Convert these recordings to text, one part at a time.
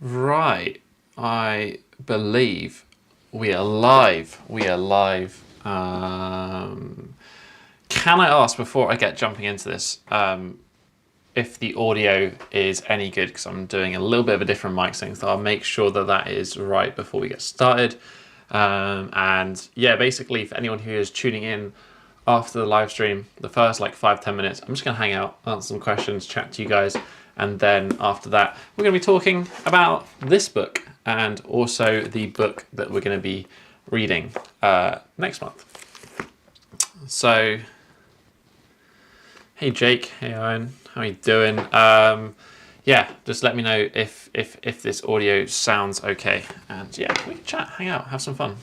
Right, I believe we are live. We are live. Can I ask before I get jumping into this, if the audio is any good? Because I'm doing a little bit of a different mic thing, so I'll make sure that that is right before we get started. And yeah, basically, for anyone who is tuning in after the live stream, the first like 5-10 minutes, I'm just going to hang out, answer some questions, chat to you guys. And then after that, we're going to be talking about this book and also the book that we're going to be reading next month. So, hey Jake, hey Owen, how are you doing? Yeah, just let me know if this audio sounds okay. And yeah, we can chat, hang out, have some fun.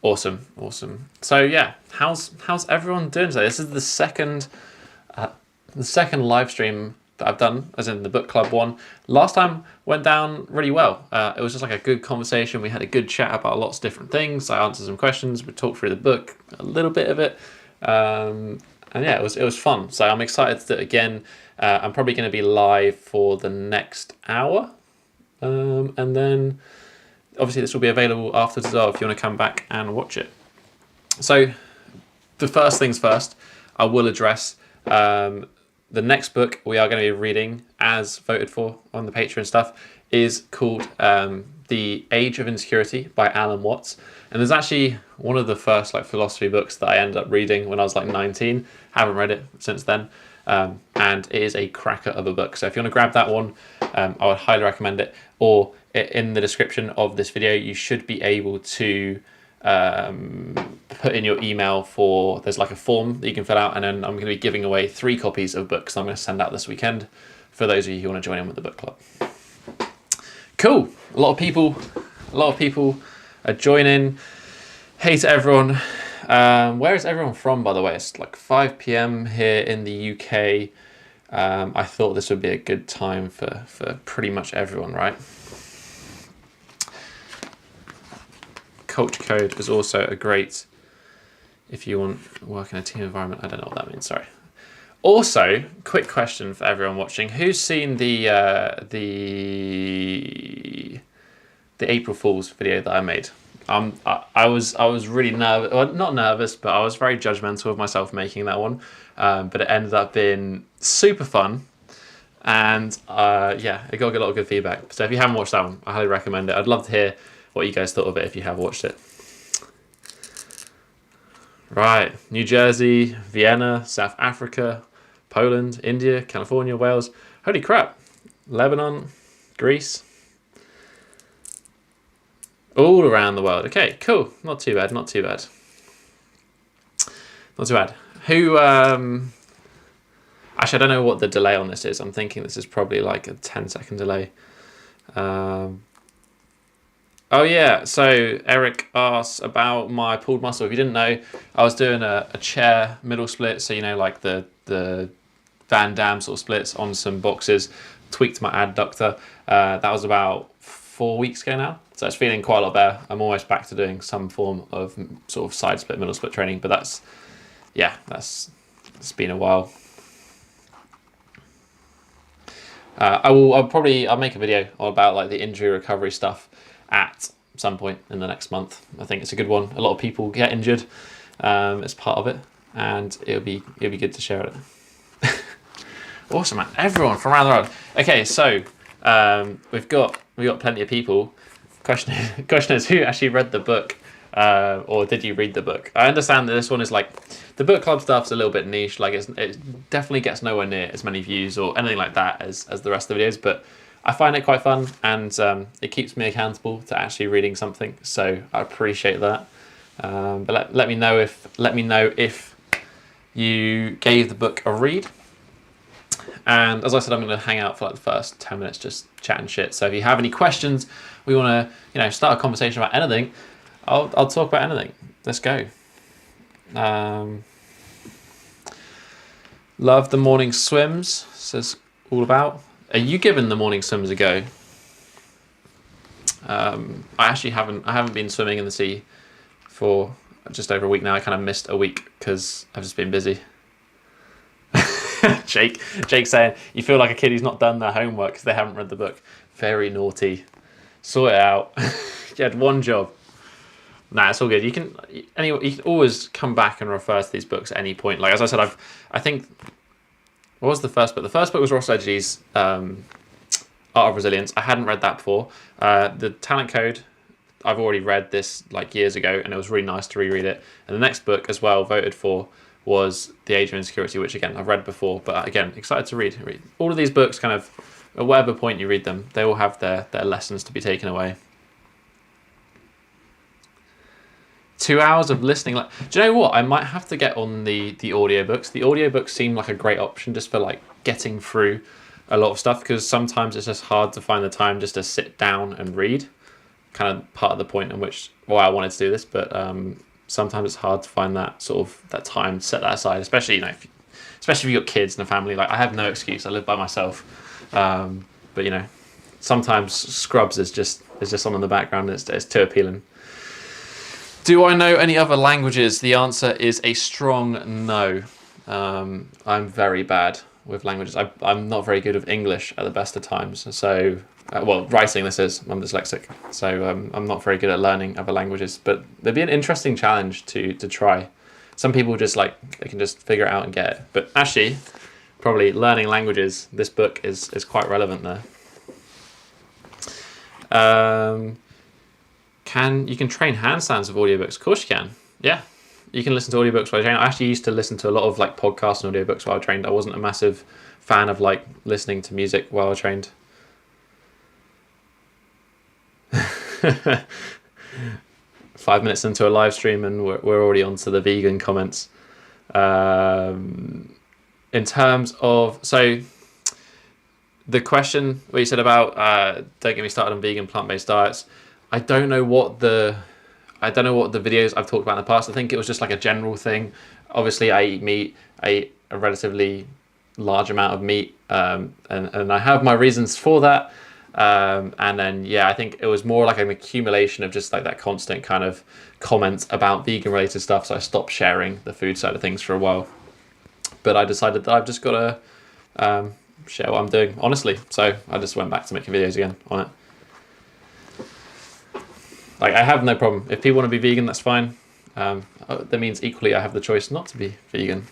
Awesome. So yeah, how's everyone doing today? This is the second live stream that I've done, as in the book club one. Last time went down really well. It was just like a good conversation. We had a good chat about lots of different things. I answered some questions. We talked through the book, a little bit of it, and yeah, it was fun. So I'm excited that again. I'm probably going to be live for the next hour, and then obviously this will be available afterwards as well if you want to come back and watch it. So the first things first, I will address the next book we are going to be reading, as voted for on the Patreon stuff, is called The Age of Insecurity by Alan Watts. And there's actually one of the first like philosophy books that I ended up reading when I was like 19. Haven't read it since then. And it is a cracker of a book. So if you want to grab that one, I would highly recommend it. Or in the description of this video, you should be able to put in your email for, there's like a form that you can fill out, and then I'm going to be giving away 3 copies of books I'm going to send out this weekend for those of you who want to join in with the book club. Cool. A lot of people are joining. Hey to everyone. Where is everyone from, by the way? It's like 5 p.m. here in the UK. I thought this would be a good time for pretty much everyone, right? Culture Code is also a great, if you want to work in a team environment. I don't know what that means, sorry. Also, quick question for everyone watching. Who's seen the April Fool's video that I made? I was really nervous, well, not nervous, but I was very judgmental of myself making that one. But it ended up being super fun. And yeah, it got a lot of good feedback. So if you haven't watched that one, I highly recommend it. I'd love to hear what you guys thought of it if you have watched it. Right, New Jersey, Vienna, South Africa, Poland, India, California, Wales. Holy crap. Lebanon, Greece. All around the world. Okay, cool. Not too bad. Who, actually, I don't know what the delay on this is. I'm thinking this is probably like a 10-second delay. Oh yeah, so Eric asks about my pulled muscle. If you didn't know, I was doing a chair middle split, so you know, like the Van Damme sort of splits on some boxes, tweaked my adductor. That was about 4 weeks ago now, so it's feeling quite a lot better. I'm almost back to doing some form of sort of side split, middle split training, but it's been a while. I'll make a video about like the injury recovery stuff at some point in the next month. I think it's a good one. A lot of people get injured as part of it, and it'll be good to share it. Awesome, man! Everyone from around the world. Okay, so we've got plenty of people. Question is, who actually read the book, or did you read the book? I understand that this one is like, the book club stuff's a little bit niche. Like it definitely gets nowhere near as many views or anything like that as the rest of the videos, but I find it quite fun, and it keeps me accountable to actually reading something. So I appreciate that. But let me know if you gave the book a read. And as I said, I'm going to hang out for like the first 10 minutes, just chatting shit. So if you have any questions, we want to start a conversation about anything, I'll talk about anything. Let's go. Love the morning swims, says all about. Are you giving the morning swims a go? I haven't been swimming in the sea for just over a week now. I kind of missed a week because I've just been busy. Jake saying, you feel like a kid who's not done their homework because they haven't read the book. Very naughty. Sort it out. You had one job. Nah, it's all good. You can always come back and refer to these books at any point. Like as I said, I think what was the first book? The first book was Ross Edgley's Art of Resilience. I hadn't read that before. The Talent Code, I've already read this like years ago, and it was really nice to reread it. And the next book as well, voted for, was The Age of Insecurity, which again I've read before, but again excited to read. All of these books, kind of at whatever point you read them, they all have their lessons to be taken away. 2 hours of listening. Like, do you know what? I might have to get on the audiobooks. The audiobooks seem like a great option just for like getting through a lot of stuff, because sometimes it's just hard to find the time just to sit down and read. Kind of part of the point in which I wanted to do this, but sometimes it's hard to find that sort of that time to set that aside, especially especially if you've got kids and a family. Like I have no excuse. I live by myself, but sometimes Scrubs is just on in the background. And it's too appealing. Do I know any other languages? The answer is a strong no. I'm very bad with languages. I'm not very good with English at the best of times. So, writing this is. I'm dyslexic. So I'm not very good at learning other languages. But there'd be an interesting challenge to try. Some people just they can just figure it out and get it. But actually, probably learning languages, this book is quite relevant there. You can train handstands with audiobooks? Of course you can. Yeah, you can listen to audiobooks while you train. I actually used to listen to a lot of like podcasts and audiobooks while I trained. I wasn't a massive fan of like listening to music while I trained. 5 minutes into a live stream and we're already on to the vegan comments. In terms of, so the question what you said about don't get me started on vegan plant-based diets. I don't know what the videos I've talked about in the past. I think it was just like a general thing. Obviously, I eat meat. I eat a relatively large amount of meat, and I have my reasons for that. And then I think it was more like an accumulation of just like that constant kind of comments about vegan related stuff. So I stopped sharing the food side of things for a while. But I decided that I've just got to share what I'm doing honestly. So I just went back to making videos again on it. Like, I have no problem. If people want to be vegan, that's fine. That means equally I have the choice not to be vegan.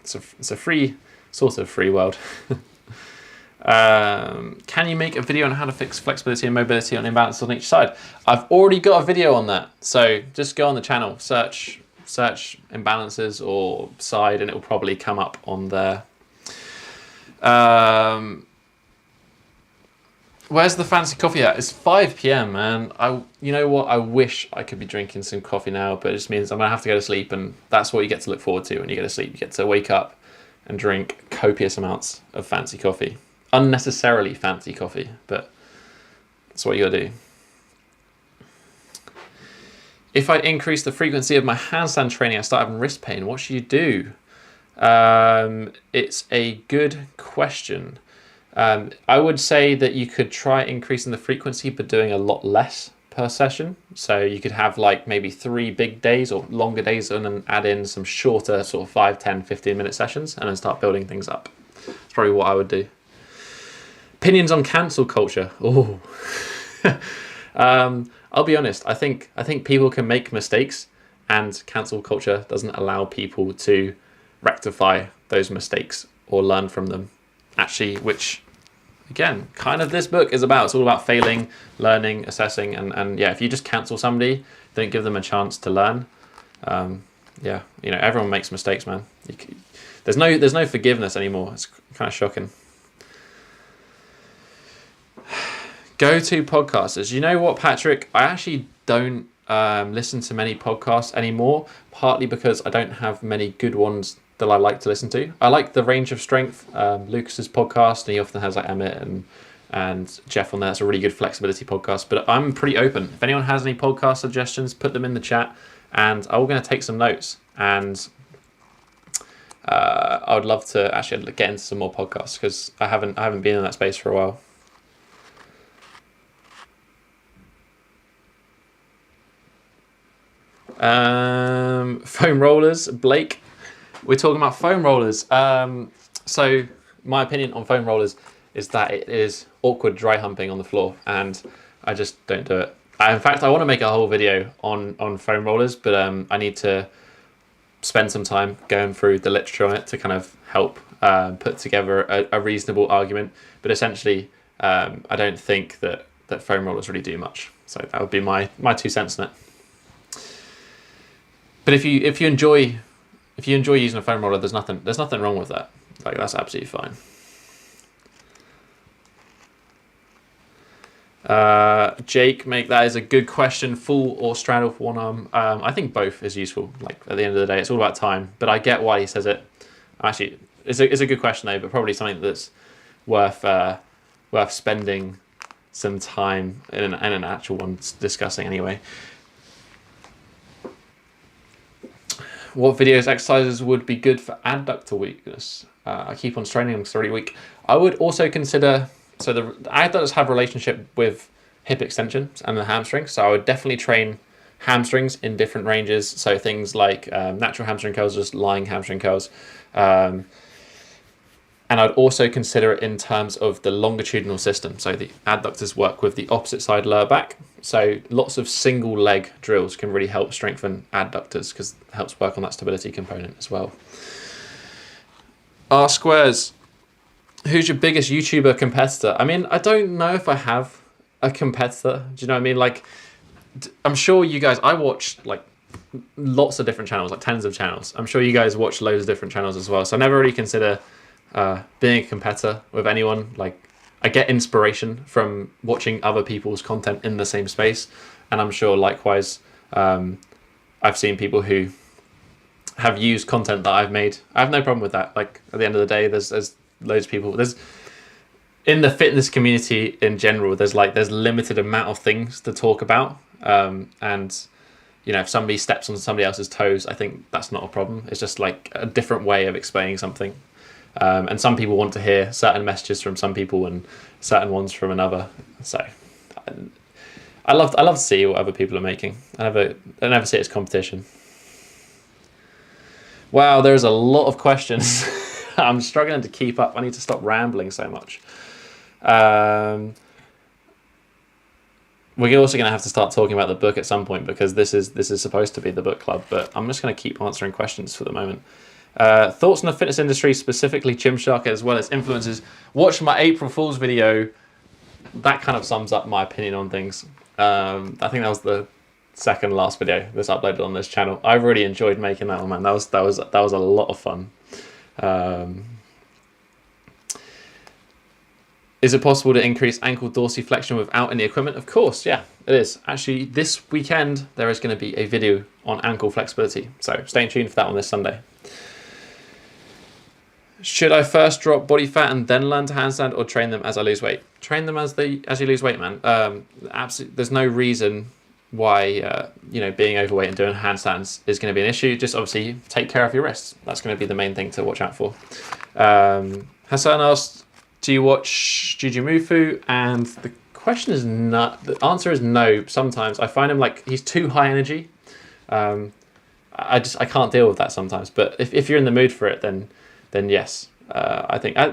It's a free, sort of free world. Can you make a video on how to fix flexibility and mobility on imbalance on each side? I've already got a video on that. So just go on the channel, search imbalances or side, and it will probably come up on there. Where's the fancy coffee at? It's 5 p.m, man. You know what? I wish I could be drinking some coffee now, but it just means I'm gonna have to go to sleep, and that's what you get to look forward to when you go to sleep. You get to wake up and drink copious amounts of fancy coffee. Unnecessarily fancy coffee, but that's what you gotta do. If I increase the frequency of my handstand training, I start having wrist pain. What should you do? It's a good question. I would say that you could try increasing the frequency, but doing a lot less per session. So you could have like maybe 3 big days or longer days and then add in some shorter sort of 5, 10, 15-minute sessions and then start building things up. That's probably what I would do. Opinions on cancel culture. Oh, I'll be honest. I think people can make mistakes, and cancel culture doesn't allow people to rectify those mistakes or learn from them. Actually, which again, kind of this book is about. It's all about failing, learning, assessing, and if you just cancel somebody, don't give them a chance to learn. Everyone makes mistakes, man. There's no forgiveness anymore. It's kind of shocking. Go-to podcasters. You know what, Patrick? I actually don't listen to many podcasts anymore, partly because I don't have many good ones that I like to listen to. I like the Range of Strength, Lucas's podcast, and he often has like Emmett and Jeff on there. It's a really good flexibility podcast, but I'm pretty open. If anyone has any podcast suggestions, put them in the chat, and I'm going to take some notes, and I would love to actually get into some more podcasts, because I haven't been in that space for a while. Foam rollers, Blake. We're talking about foam rollers. So my opinion on foam rollers is that it is awkward dry humping on the floor, and I just don't do it. In fact, I want to make a whole video on foam rollers, but I need to spend some time going through the literature on it to kind of help put together a reasonable argument. But essentially, I don't think that foam rollers really do much. So that would be my 2 cents in it. But if you enjoy using a foam roller, there's nothing wrong with that. Like, that's absolutely fine. Jake, that is a good question. Full or straddle for one arm? I think both is useful. Like, at the end of the day, it's all about time. But I get why he says it. Actually, it's a good question though, but probably something that's worth spending some time in an actual one discussing anyway. What videos, exercises would be good for adductor weakness? I keep on straining them 30 week. I would also consider, so the adductors have a relationship with hip extensions and the hamstrings. So I would definitely train hamstrings in different ranges. So things like natural hamstring curls, just lying hamstring curls. And I'd also consider it in terms of the longitudinal system. So the adductors work with the opposite side lower back. So lots of single leg drills can really help strengthen adductors because it helps work on that stability component as well. R Squares, who's your biggest YouTuber competitor? I mean, I don't know if I have a competitor. Do you know what I mean? Like, I'm sure you guys, I watch like lots of different channels, like tens of channels. I'm sure you guys watch loads of different channels as well. So I never really consider being a competitor with anyone. Like, I get inspiration from watching other people's content in the same space, and I'm sure likewise I've seen people who have used content that I've made. I have no problem with that. Like, at the end of the day, there's loads of people. There's in the fitness community in general, there's limited amount of things to talk about, and you know, if somebody steps on somebody else's toes, I think that's not a problem. It's just like a different way of explaining something. And some people want to hear certain messages from some people and certain ones from another. So I love to see what other people are making. I never see it as competition. Wow, there's a lot of questions. I'm struggling to keep up. I need to stop rambling so much. We're also going to have to start talking about the book at some point, because this is supposed to be the book club, but I'm just going to keep answering questions for the moment. Thoughts on the fitness industry, specifically Gymshark, as well as influencers. Watch my April Fool's video. That kind of sums up my opinion on things. I think that was the second last video that's uploaded on this channel. I really enjoyed making that one, man. That was a lot of fun. Is it possible to increase ankle dorsiflexion without any equipment? Of course, yeah, it is. Actually, this weekend there is going to be a video on ankle flexibility, so stay tuned for that on this Sunday. Should I first drop body fat and then learn to handstand, or train them as I lose weight? Train them as you lose weight, man. Absolutely, there's no reason why being overweight and doing handstands is going to be an issue. Just obviously take care of your wrists. That's going to be the main thing to watch out for. Hassan asked, do you watch Jujimufu? And the question is not. The answer is no. Sometimes I find him like he's too high energy. I can't deal with that sometimes. But if you're in the mood for it, then yes. I think I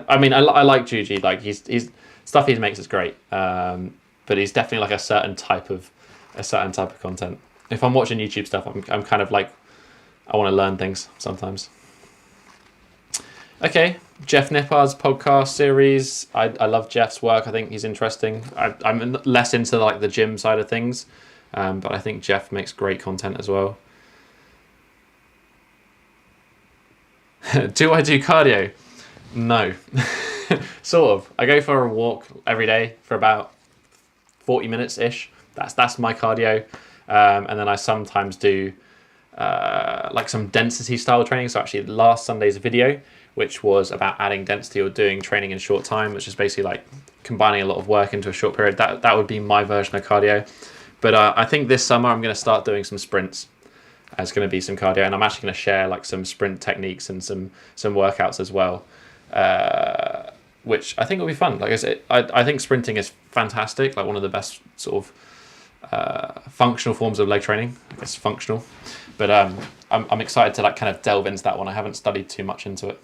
like Juji. Like he's stuff he makes is great. But he's definitely like a certain type of content. If I'm watching YouTube stuff, I'm kind of like, I want to learn things sometimes. Okay, Jeff Nippard's podcast series. I love Jeff's work. I think he's interesting. I'm less into like the gym side of things, but I think Jeff makes great content as well. Do I do cardio? No. Sort of. I go for a walk every day for about 40 minutes-ish. That's my cardio. And then I sometimes do like some density style training. So actually last Sunday's video, which was about adding density or doing training in short time, which is basically like combining a lot of work into a short period. That would be my version of cardio. But I think this summer I'm going to start doing some sprints. There's going to be some cardio, and I'm actually going to share like some sprint techniques and some workouts as well, which I think will be fun. Like I said, I think sprinting is fantastic, like one of the best sort of functional forms of leg training. I guess functional, but I'm excited to like kind of delve into that one. I haven't studied too much into it.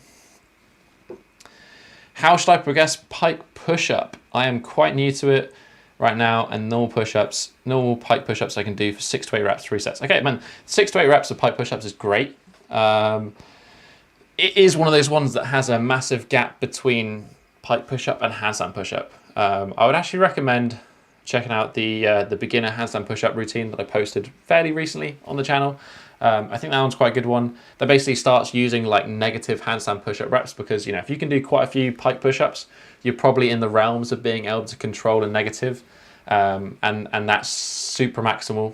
How should I progress pike push-up? I am quite new to it right now, and normal pike push-ups I can do for 6 to 8 reps, 3 sets. Okay, man, 6 to 8 reps of pike push-ups is great. It is one of those ones that has a massive gap between pike push-up and handstand push-up. I would actually recommend checking out the beginner handstand push-up routine that I posted fairly recently on the channel. I think that one's quite a good one. That basically starts using like negative handstand push-up reps, because if you can do quite a few pike push-ups, you're probably in the realms of being able to control a negative, and that's super maximal.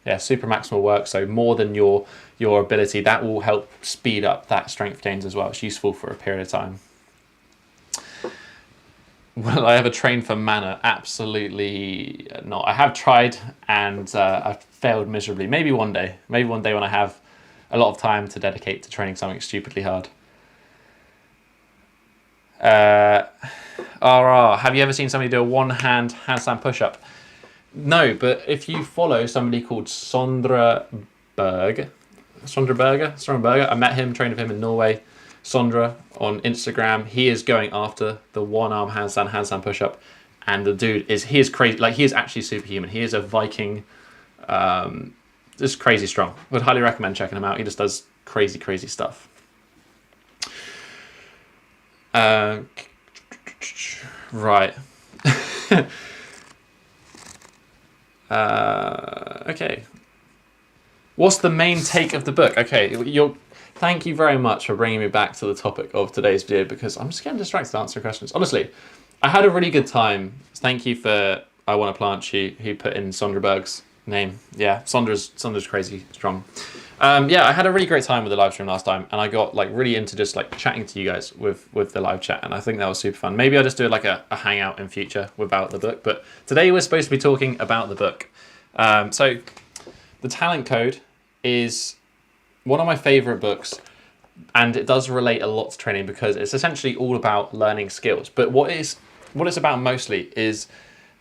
Yeah, super maximal work. So more than your ability, that will help speed up that strength gains as well. It's useful for a period of time. Will I ever train for mana? Absolutely not. I have tried, and I've failed miserably. Maybe one day. Maybe one day when I have a lot of time to dedicate to training something stupidly hard. Have you ever seen somebody do a one-hand handstand push-up? No, but if you follow somebody called Sondre Berger, I met him, trained with him in Norway. Sondre on Instagram, he is going after the one-arm handstand push-up, and the dude he is crazy. Like, he is actually superhuman. He is a Viking, just crazy strong. Would highly recommend checking him out. He just does crazy stuff. Right. Okay. What's the main take of the book? Okay, thank you very much for bringing me back to the topic of today's video, because I'm just getting distracted to answer questions. Honestly, I had a really good time. Thank you for I Want to Plant You, who put in Sonderberg's name. Yeah, Sondre's crazy strong. Yeah, I had a really great time with the live stream last time, and I got like really into just like chatting to you guys with the live chat, and I think that was super fun. Maybe I'll just do like a hangout in future about the book, but today we're supposed to be talking about the book. So The Talent Code is one of my favorite books, and it does relate a lot to training, because it's essentially all about learning skills. But what it's about mostly is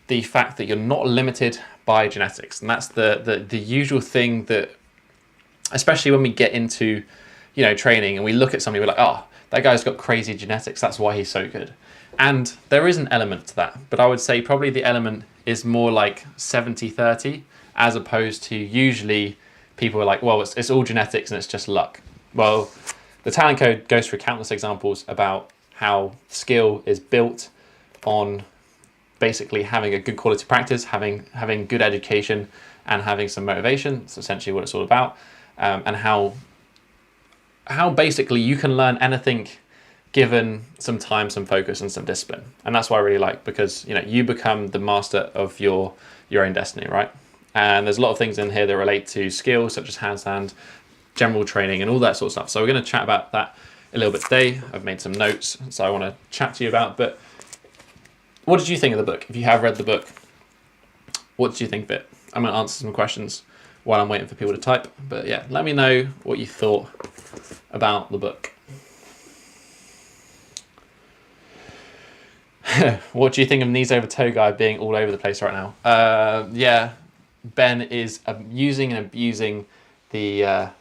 the fact that you're not limited by genetics, and that's the usual thing that, especially when we get into training and we look at somebody, we're like, oh, that guy's got crazy genetics, that's why he's so good. And there is an element to that, but I would say probably the element is more like 70-30, as opposed to usually people are like, well, it's all genetics and it's just luck. Well, the Talent Code goes through countless examples about how skill is built on basically having a good quality practice, having good education, and having some motivation. That's essentially what it's all about. And how basically you can learn anything given some time, some focus, and some discipline. And that's what I really like, because you become the master of your own destiny, right? And there's a lot of things in here that relate to skills such as handstand, general training, and all that sort of stuff. So we're going to chat about that a little bit today. I've made some notes, so I want to chat to you about. But what did you think of the book? If you have read the book, what did you think of it? I'm going to answer some questions while I'm waiting for people to type. But yeah, let me know what you thought about the book. What do you think of knees over toe guy being all over the place right now? Yeah, Ben is using and abusing the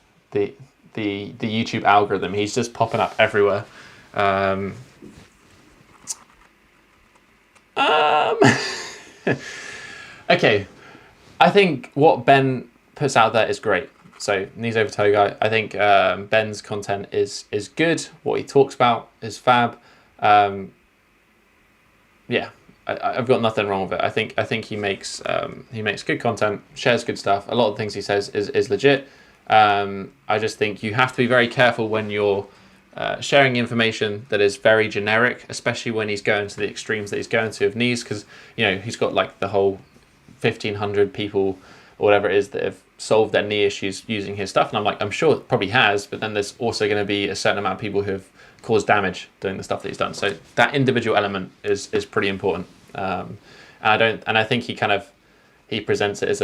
YouTube algorithm. He's just popping up everywhere. Okay, I think what Ben puts out there is great. So knees over toe guy, I think Ben's content is good. What he talks about is fab. Yeah, I've got nothing wrong with it. I think he makes good content, shares good stuff. A lot of the things he says is legit. I just think you have to be very careful when you're sharing information that is very generic, especially when he's going to the extremes that he's going to of knees, because he's got like the whole 1,500 people or whatever it is that have solved their knee issues using his stuff, and I'm sure it probably has, but then there's also going to be a certain amount of people who have caused damage doing the stuff that he's done. So that individual element is pretty important. And I think he presents it as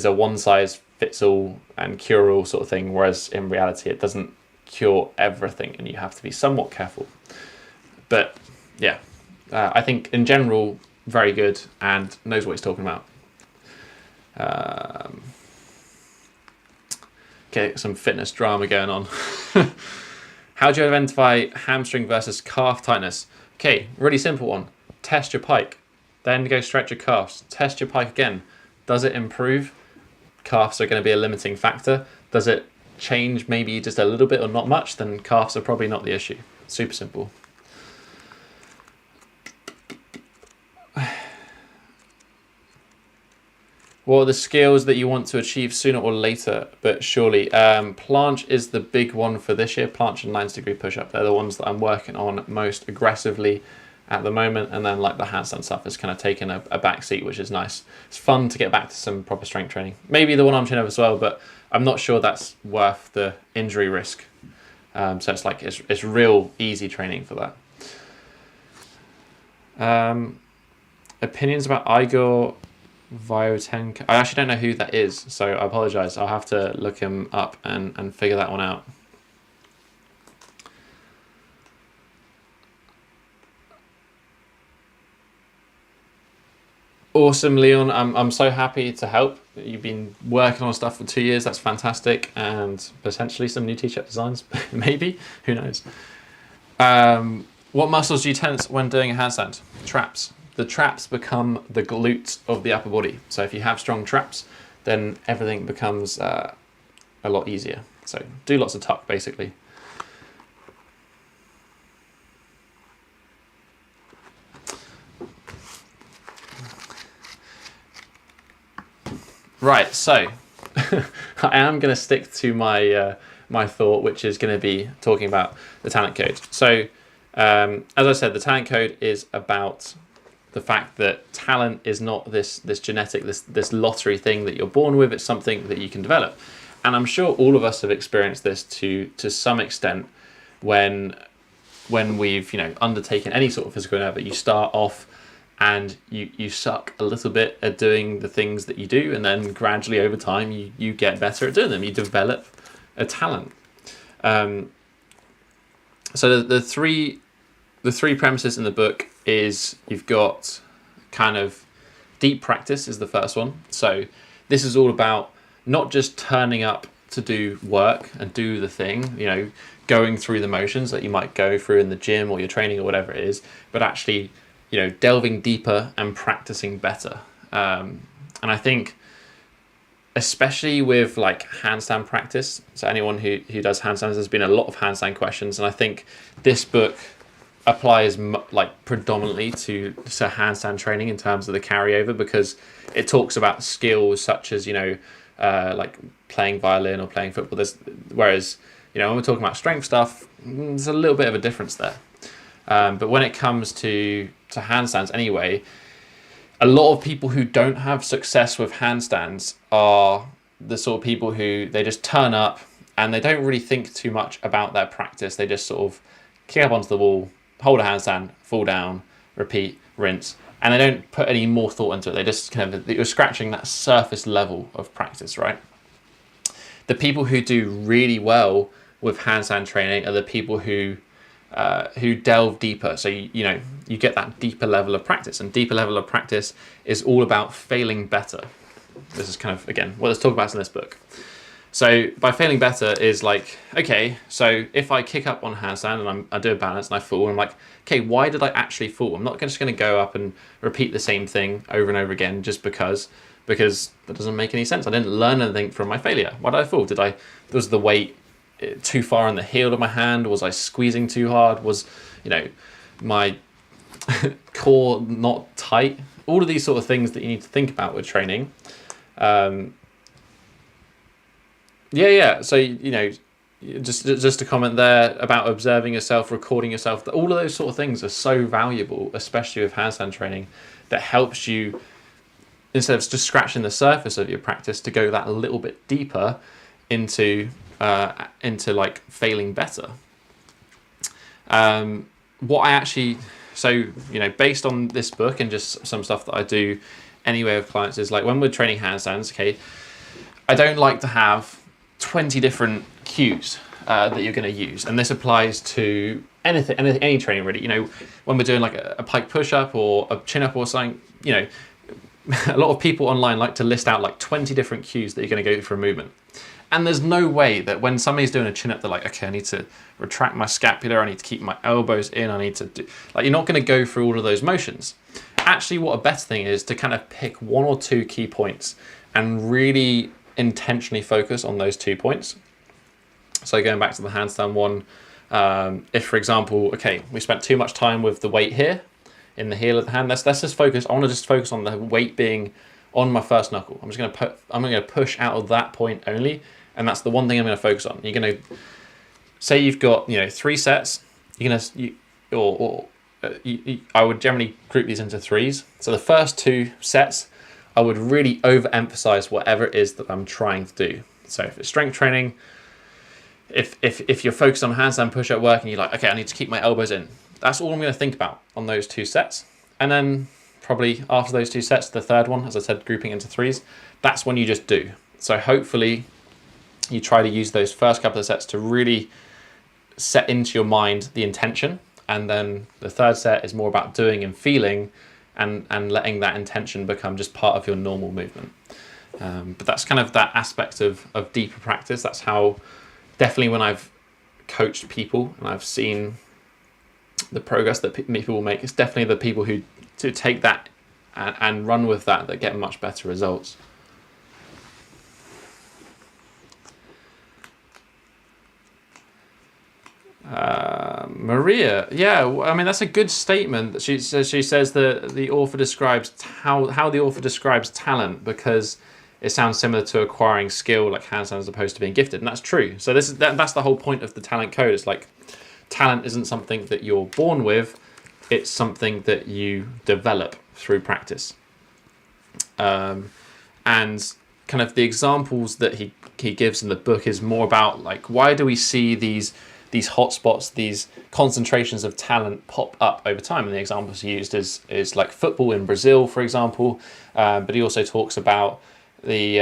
a one size fits all and cure all sort of thing, whereas in reality it doesn't cure everything, and you have to be somewhat careful. But yeah, I think in general very good and knows what he's talking about. Okay, some fitness drama going on. How do you identify hamstring versus calf tightness? Okay, really simple one. Test your pike, then go stretch your calves. Test your pike again. Does it improve? Calves are going to be a limiting factor. Does it change maybe just a little bit or not much? Then calves are probably not the issue. Super simple. What are the skills that you want to achieve sooner or later, but surely? Planche is the big one for this year. Planche and 90-degree push-up. They're the ones that I'm working on most aggressively at the moment. And then like the handstand stuff has kind of taken a back seat, which is nice. It's fun to get back to some proper strength training. Maybe the one arm chin up as well, but I'm not sure that's worth the injury risk. So it's like, it's real easy training for that. Opinions about Igor Viotenko. I actually don't know who that is, so I apologize. I'll have to look him up and figure that one out. Awesome, Leon. I'm so happy to help. You've been working on stuff for 2 years. That's fantastic. And potentially some new t-shirt designs, maybe. Who knows? What muscles do you tense when doing a handstand? Traps. The traps become the glutes of the upper body. So if you have strong traps, then everything becomes a lot easier. So do lots of tuck, basically. Right, so I am going to stick to my my thought, which is going to be talking about the talent code. So as I said, the talent code is about the fact that talent is not this genetic, this lottery thing that you're born with. It's something that you can develop. And I'm sure all of us have experienced this to some extent when we've undertaken any sort of physical endeavor. You start off and you suck a little bit at doing the things that you do, and then gradually over time you get better at doing them. You develop a talent. So the three premises in the book is you've got kind of deep practice is the first one. So this is all about not just turning up to do work and do the thing, going through the motions that you might go through in the gym or your training or whatever it is, but actually delving deeper and practicing better. And I think especially with like handstand practice, so anyone who does handstands, there's been a lot of handstand questions, and I think this book applies like predominantly to handstand training in terms of the carryover, because it talks about skills such as like playing violin or playing football. Whereas when we're talking about strength stuff, there's a little bit of a difference there. But when it comes to handstands anyway, a lot of people who don't have success with handstands are the sort of people who they just turn up and they don't really think too much about their practice. They just sort of kick up onto the wall, hold a handstand, fall down, repeat, rinse, and they don't put any more thought into it. They just you're scratching that surface level of practice, right? The people who do really well with handstand training are the people who delve deeper. So you get that deeper level of practice, and deeper level of practice is all about failing better. This is kind of, again, what let's talk about in this book. So by failing better is like, okay, so if I kick up on handstand and I do a balance and I fall, I'm like, okay, why did I actually fall? I'm not just going to go up and repeat the same thing over and over again just because that doesn't make any sense. I didn't learn anything from my failure. Why did I fall? Was the weight too far in the heel of my hand? Was I squeezing too hard? Was my core not tight? All of these sort of things that you need to think about with training. So just to comment there about observing yourself, recording yourself, all of those sort of things are so valuable, especially with handstand training, that helps you, instead of just scratching the surface of your practice, to go that a little bit deeper into like failing better. Based on this book and just some stuff that I do anyway with clients, is like when we're training handstands, okay, I don't like to have 20 different cues that you're going to use, and this applies to any training really. When we're doing like a pike push-up or a chin-up or something, a lot of people online like to list out like 20 different cues that you're going to go for a movement. And there's no way that when somebody's doing a chin-up, they're like, okay, I need to retract my scapula, I need to keep my elbows in, I need to do... Like, you're not going to go through all of those motions. Actually, what a better thing is to kind of pick one or two key points and really intentionally focus on those 2 points. So going back to the handstand one, if, for example, okay, we spent too much time with the weight here, in the heel of the hand, let's just focus, I want to just focus on the weight being on my first knuckle. I'm going to push out of that point only, and that's the one thing I'm going to focus on. You're going to say you've got 3 sets. I would generally group these into 3s. So the first 2 sets, I would really overemphasize whatever it is that I'm trying to do. So if it's strength training, if you're focused on handstand push-up work and you're like, okay, I need to keep my elbows in, that's all I'm going to think about on those 2 sets. And then probably after those 2 sets, the third one, as I said, grouping into 3s, that's when you just do. So hopefully you try to use those first couple of sets to really set into your mind the intention. And then the third set is more about doing and feeling and letting that intention become just part of your normal movement. But that's kind of that aspect of deeper practice. That's how, definitely when I've coached people and I've seen the progress that people will make, it's definitely the people who to take that and run with that get much better results. Maria, yeah, I mean, that's a good statement. She says that the author describes how the author describes talent, because it sounds similar to acquiring skill like handstand as opposed to being gifted, and that's true. So that's the whole point of the talent code. It's like talent isn't something that you're born with, it's something that you develop through practice. And kind of the examples that he gives in the book is more about like, why do we see these hotspots, these concentrations of talent pop up over time? And the examples he used is like football in Brazil, for example. But he also talks about the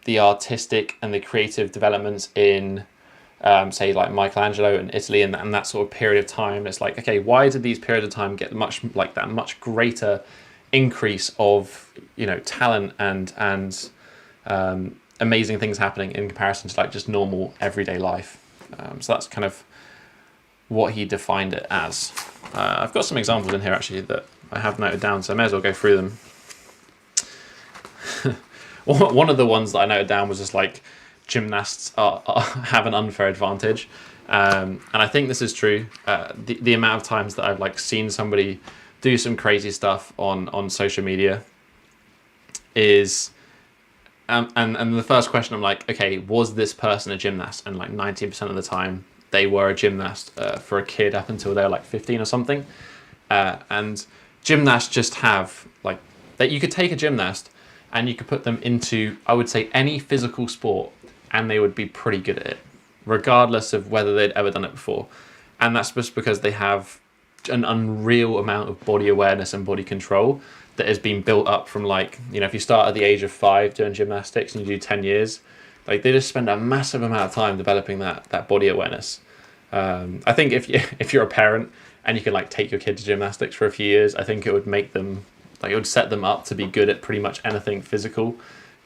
artistic and the creative developments in say like Michelangelo in Italy and that sort of period of time. It's like, okay, why did these periods of time get much greater increase of talent and amazing things happening in comparison to like just normal everyday life? So that's kind of what he defined it as. I've got some examples in here actually that I have noted down, so I may as well go through them. One of the ones that I noted down was just like gymnasts have an unfair advantage, and I think this is true. The amount of times that I've like seen somebody do some crazy stuff on social media is and the first question I'm like, okay, was this person a gymnast? And like 90% of the time they were a gymnast for a kid up until they were like 15 or something. And gymnasts just have like that. You could take a gymnast and you could put them into, I would say, any physical sport and they would be pretty good at it, regardless of whether they'd ever done it before. And that's just because they have an unreal amount of body awareness and body control that has been built up from like, if you start at the age of 5 doing gymnastics and you do 10 years, like they just spend a massive amount of time developing that body awareness. I think if you're a parent and you can like take your kid to gymnastics for a few years, I think it would make them, like it would set them up to be good at pretty much anything physical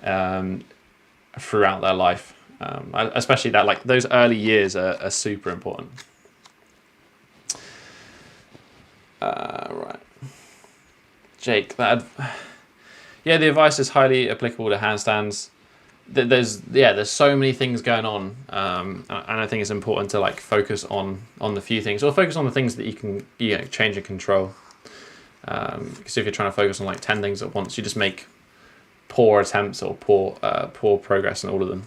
throughout their life. Especially that like those early years are super important. Right. Jake, the advice is highly applicable to handstands. There's so many things going on, and I think it's important to like focus on the few things, or focus on the things that you can change and control. Because if you're trying to focus on like 10 things at once, you just make poor attempts or poor progress in all of them.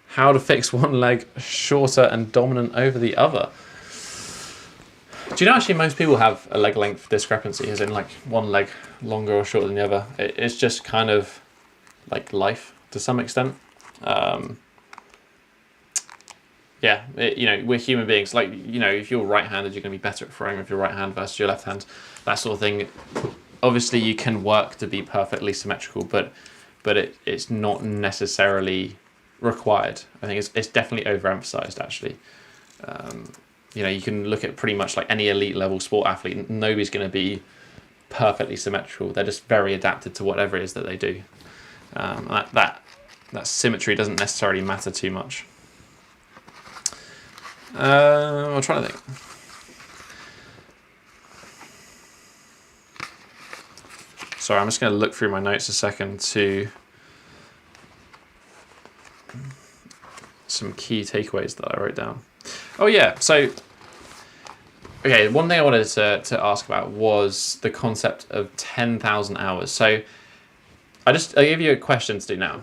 How to fix one leg shorter and dominant over the other. Do you know actually most people have a leg length discrepancy, as in like one leg longer or shorter than the other? It's just kind of like life to some extent. We're human beings. Like, if you're right-handed, you're going to be better at throwing with your right hand versus your left hand, that sort of thing. Obviously, you can work to be perfectly symmetrical, but it's not necessarily required. I think it's definitely overemphasized actually. You can look at pretty much like any elite level sport athlete. Nobody's going to be perfectly symmetrical. They're just very adapted to whatever it is that they do. That symmetry doesn't necessarily matter too much. I'm trying to think. Sorry, I'm just going to look through my notes a second to some key takeaways that I wrote down. Oh yeah, so okay, one thing I wanted to ask about was the concept of 10,000 hours. So I'll give you a question to do now.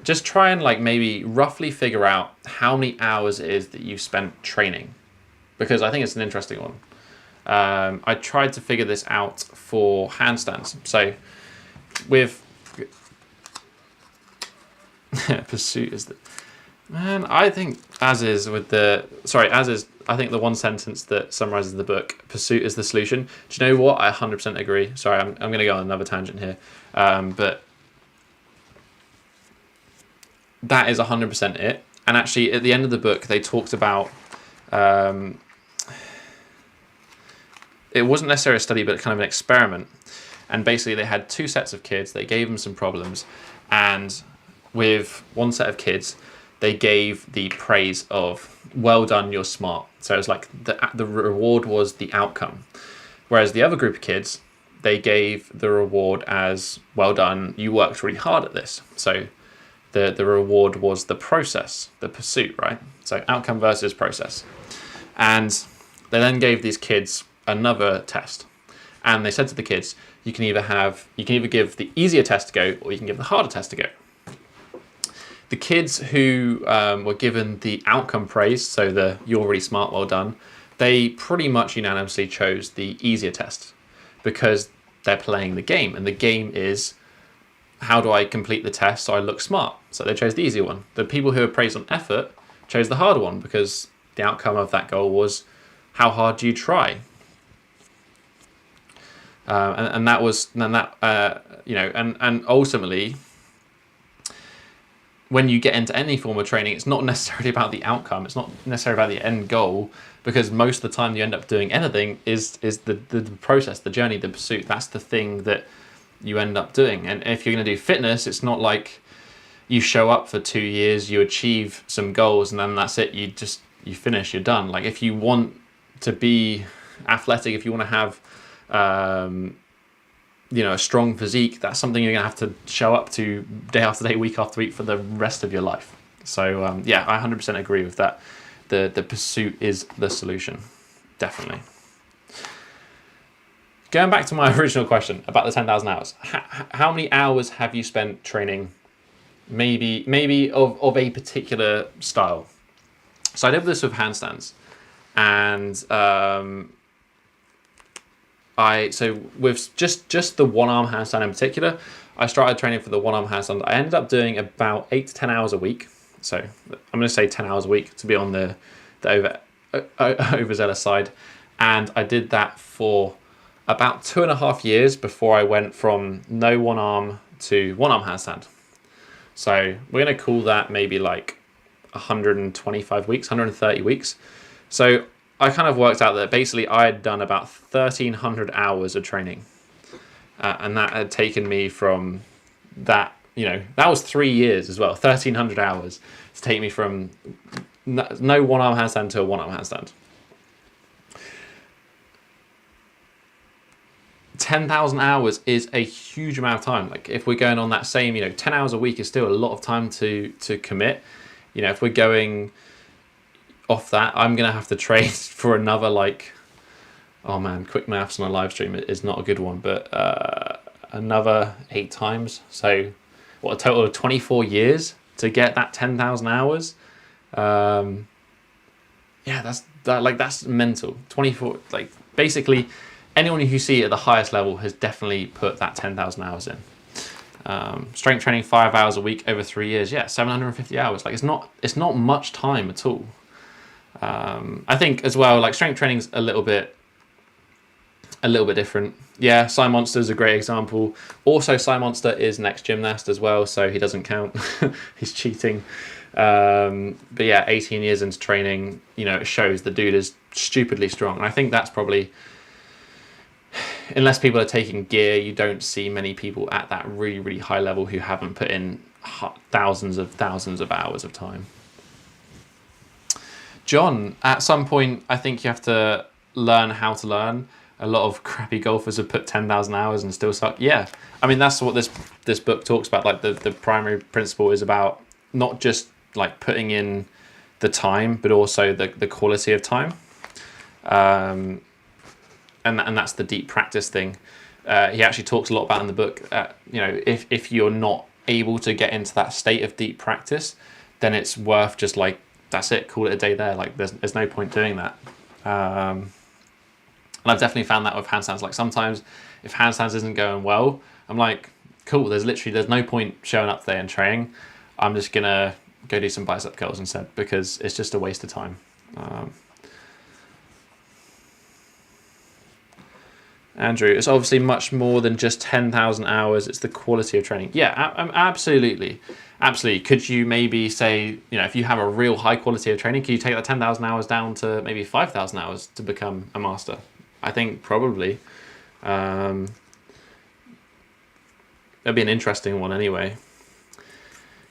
Just try and like maybe roughly figure out how many hours it is that you spent training, because I think it's an interesting one. I tried to figure this out for handstands. So with pursuit is the man. I think I think the one sentence that summarizes the book, pursuit is the solution. Do you know what? I 100% agree. Sorry, I'm going to go on another tangent here, but that is 100% it. And actually, at the end of the book, they talked about. It wasn't necessarily a study, but kind of an experiment. And basically, they had two sets of kids. They gave them some problems, and with one set of kids, they gave the praise of "well done, you're smart." So it was like the reward was the outcome, whereas the other group of kids, they gave the reward as "well done, you worked really hard at this." So the reward was the process, the pursuit, right? So outcome versus process. And they then gave these kids another test, and they said to the kids, you can either give the easier test to go, or you can give the harder test to go. The kids who were given the outcome praise, so the "you're really smart, well done," they pretty much unanimously chose the easier test, because they're playing the game, and the game is, how do I complete the test so I look smart? So they chose the easier one. The people who were praised on effort chose the harder one, because the outcome of that goal was, how hard do you try? And ultimately, when you get into any form of training, it's not necessarily about the outcome. It's not necessarily about the end goal, because most of the time you end up doing anything is the process, the journey, the pursuit. That's the thing that you end up doing. And if you're going to do fitness, it's not like you show up for 2 years, you achieve some goals, and then that's it. You finish, you're done. Like, if you want to be athletic, if you want to have a strong physique, that's something you're gonna have to show up to day after day, week after week for the rest of your life. So I 100% agree with that. The pursuit is the solution, definitely. Going back to my original question about the 10,000 hours, how many hours have you spent training, maybe of a particular style? So I did this with handstands, and with just the one-arm handstand in particular, I started training for the one-arm handstand. I ended up doing about 8 to 10 hours a week. So I'm going to say 10 hours a week to be on the overzealous side. And I did that for about 2.5 years before I went from no one arm to one-arm handstand. So we're going to call that maybe like 125 weeks, 130 weeks. So I kind of worked out that basically I had done about 1,300 hours of training. And that had taken me from that, that was 3 years as well, 1,300 hours to take me from no one-arm handstand to a one-arm handstand. 10,000 hours is a huge amount of time. Like, if we're going on that same, 10 hours a week is still a lot of time to commit. If we're going off that, I'm going to have to train for another, quick maths on a live stream is not a good one, but another 8 times. So a total of 24 years to get that 10,000 hours. That's mental. 24, basically anyone who you see at the highest level has definitely put that 10,000 hours in. Strength training 5 hours a week over 3 years. 750 hours. It's not much time at all. I think as well, strength training's a little bit different. Yeah, Cy Monster's a great example. Also, Cy Monster is an ex-gymnast as well, so he doesn't count. He's cheating. But yeah, 18 years into training, it shows the dude is stupidly strong. And I think that's probably, unless people are taking gear, you don't see many people at that really, really high level who haven't put in thousands of hours of time. John, at some point, I think you have to learn how to learn. A lot of crappy golfers have put 10,000 hours and still suck. Yeah, I mean, that's what this book talks about. Like the primary principle is about not just like putting in the time, but also the quality of time. And that's the deep practice thing. He actually talks a lot about in the book, you know, if you're not able to get into that state of deep practice, then it's worth just like, that's it, call it a day there. Like there's no point doing that. And I've definitely found that with handstands. Like sometimes if handstands isn't going well, I'm like, cool, there's no point showing up today and training. I'm just gonna go do some bicep curls instead, because it's just a waste of time. Andrew, it's obviously much more than just 10,000 hours. It's the quality of training. Yeah, absolutely. Absolutely. Could you maybe say, you know, if you have a real high quality of training, can you take that 10,000 hours down to maybe 5,000 hours to become a master? I think probably. That'd be an interesting one anyway.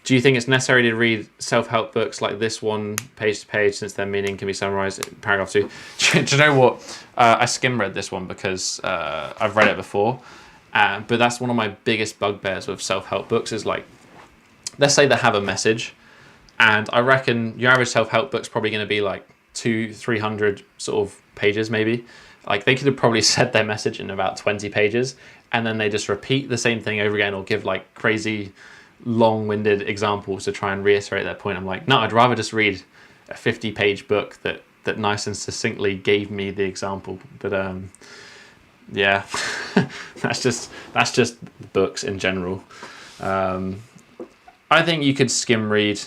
Do you think it's necessary to read self-help books like this one, page to page, since their meaning can be summarized in paragraph 2? Do you know what? I skim read this one because I've read it before. But that's one of my biggest bugbears with self-help books is like, let's say they have a message, and I reckon your average self-help book's probably going to be like 200-300 sort of pages maybe. Like they could have probably said their message in about 20 pages, and then they just repeat the same thing over again or give like crazy long-winded examples to try and reiterate their point. I'm like, no, I'd rather just read a 50-page book that nice and succinctly gave me the example. But yeah, that's just books in general. I think you could skim read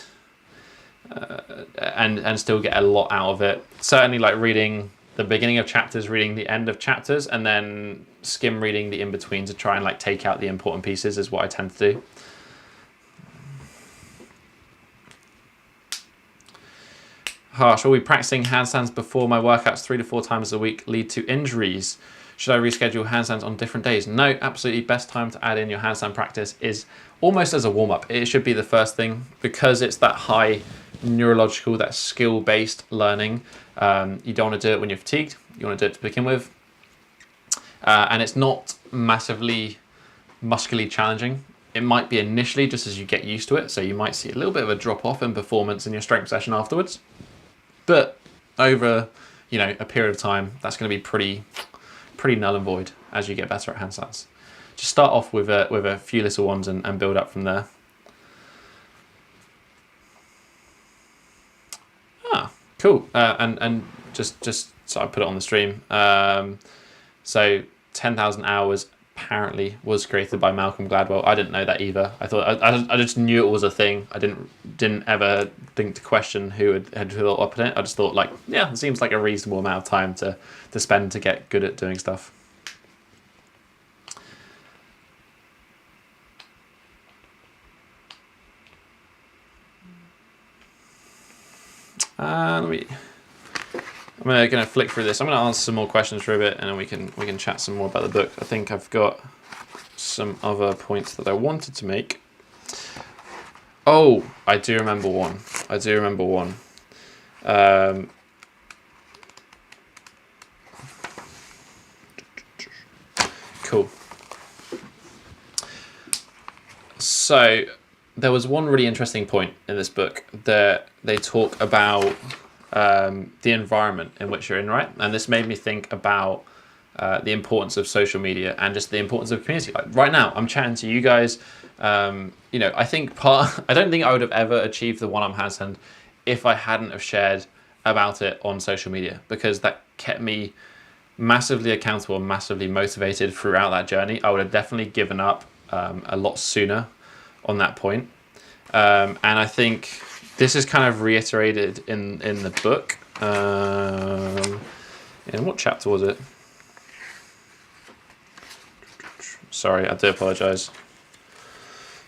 and still get a lot out of it. Certainly like reading the beginning of chapters, reading the end of chapters, and then skim reading the in-between to try and like take out the important pieces is what I tend to do. Harsh, will be practicing handstands before my workouts 3 to 4 times a week lead to injuries? Should I reschedule handstands on different days? No, absolutely. Best time to add in your handstand practice is almost as a warm-up. It should be the first thing because it's that high neurological, that skill-based learning. You don't want to do it when you're fatigued. You want to do it to begin with. And it's not massively muscularly challenging. It might be initially just as you get used to it. So you might see a little bit of a drop-off in performance in your strength session afterwards. But over, you know, a period of time, that's going to be pretty null and void as you get better at handstands. Just start off with a few little ones and build up from there. Ah, cool. And just so I put it on the stream. So 10,000 hours apparently was created by Malcolm Gladwell. I didn't know that either. I thought I just knew it was a thing. I didn't ever think to question who had thought up on it. I just thought like, yeah, it seems like a reasonable amount of time to spend to get good at doing stuff. I'm gonna flick through this. I'm gonna answer some more questions for a bit, and then we can chat some more about the book. I think I've got some other points that I wanted to make. Oh, I do remember one. Cool. So there was one really interesting point in this book that they talk about the environment in which you're in, right? And this made me think about the importance of social media and just the importance of community. Like right now, I'm chatting to you guys. You know, I don't think I would have ever achieved the one-arm handstand if I hadn't have shared about it on social media, because that kept me massively accountable and massively motivated throughout that journey. I would have definitely given up a lot sooner on that point. And I think this is kind of reiterated in the book. In what chapter was it? Sorry, I do apologize.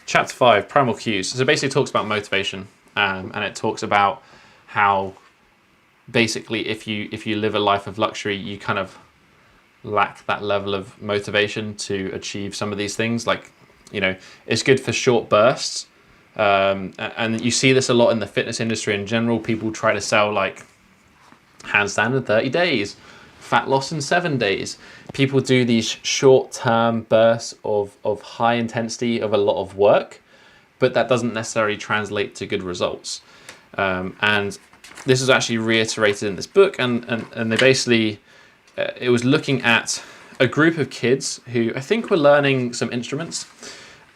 Chapter 5, Primal Cues. So it basically talks about motivation, and it talks about how basically if you live a life of luxury, you kind of lack that level of motivation to achieve some of these things. Like, it's good for short bursts. And you see this a lot in the fitness industry in general. People try to sell like handstand in 30 days, fat loss in 7 days. People do these short-term bursts of high intensity of a lot of work, but that doesn't necessarily translate to good results. And this is actually reiterated in this book, and they basically, it was looking at a group of kids who I think were learning some instruments,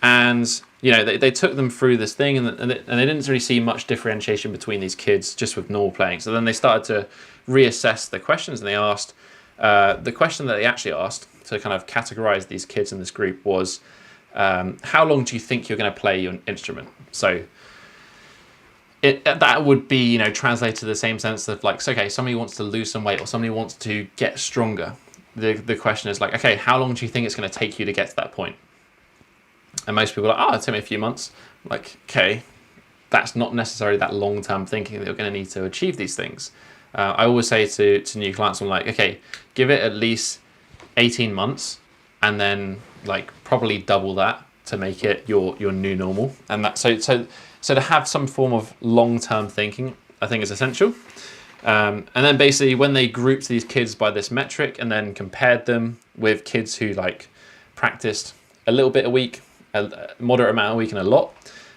and they took them through this thing, and they didn't really see much differentiation between these kids just with normal playing. So then they started to reassess the questions, and they asked, the question that they actually asked to kind of categorize these kids in this group was, how long do you think you're going to play your instrument? So that would be, translated to the same sense of like, okay, somebody wants to lose some weight or somebody wants to get stronger. The question is like, okay, how long do you think it's going to take you to get to that point? And most people are like, it'll take me a few months. Like, okay, that's not necessarily that long-term thinking that you're going to need to achieve these things. I always say to new clients, I'm like, okay, give it at least 18 months and then like probably double that to make it your new normal. And that so to have some form of long-term thinking, I think is essential. And then basically when they grouped these kids by this metric and then compared them with kids who like practiced a little bit a week, a moderate amount a week, and a lot,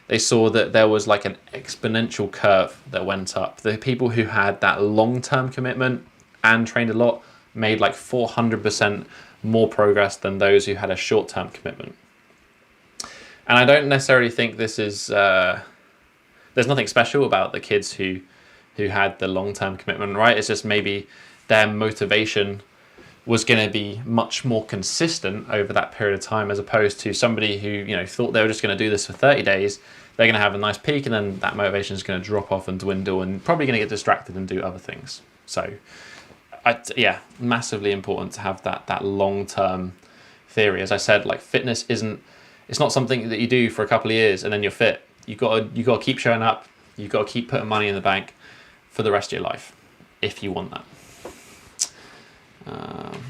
they saw that there was like an exponential curve that went up. The people who had that long-term commitment and trained a lot made like 400% more progress than those who had a short-term commitment. And I don't necessarily think this is, there's nothing special about the kids who had the long-term commitment, right? It's just maybe their motivation was going to be much more consistent over that period of time, as opposed to somebody who thought they were just going to do this for 30 days. They're going to have a nice peak, and then that motivation is going to drop off and dwindle, and probably going to get distracted and do other things. So, massively important to have that long-term theory. As I said, like fitness it's not something that you do for a couple of years and then you're fit. You got to keep showing up. You've got to keep putting money in the bank for the rest of your life, if you want that.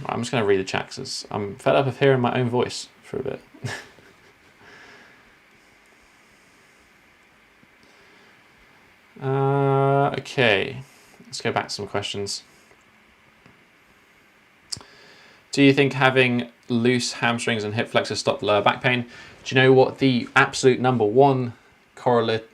I'm just going to read the chat because I'm fed up of hearing my own voice for a bit. Okay, let's go back to some questions. Do you think having loose hamstrings and hip flexors stop lower back pain? Do you know what the absolute number one correlated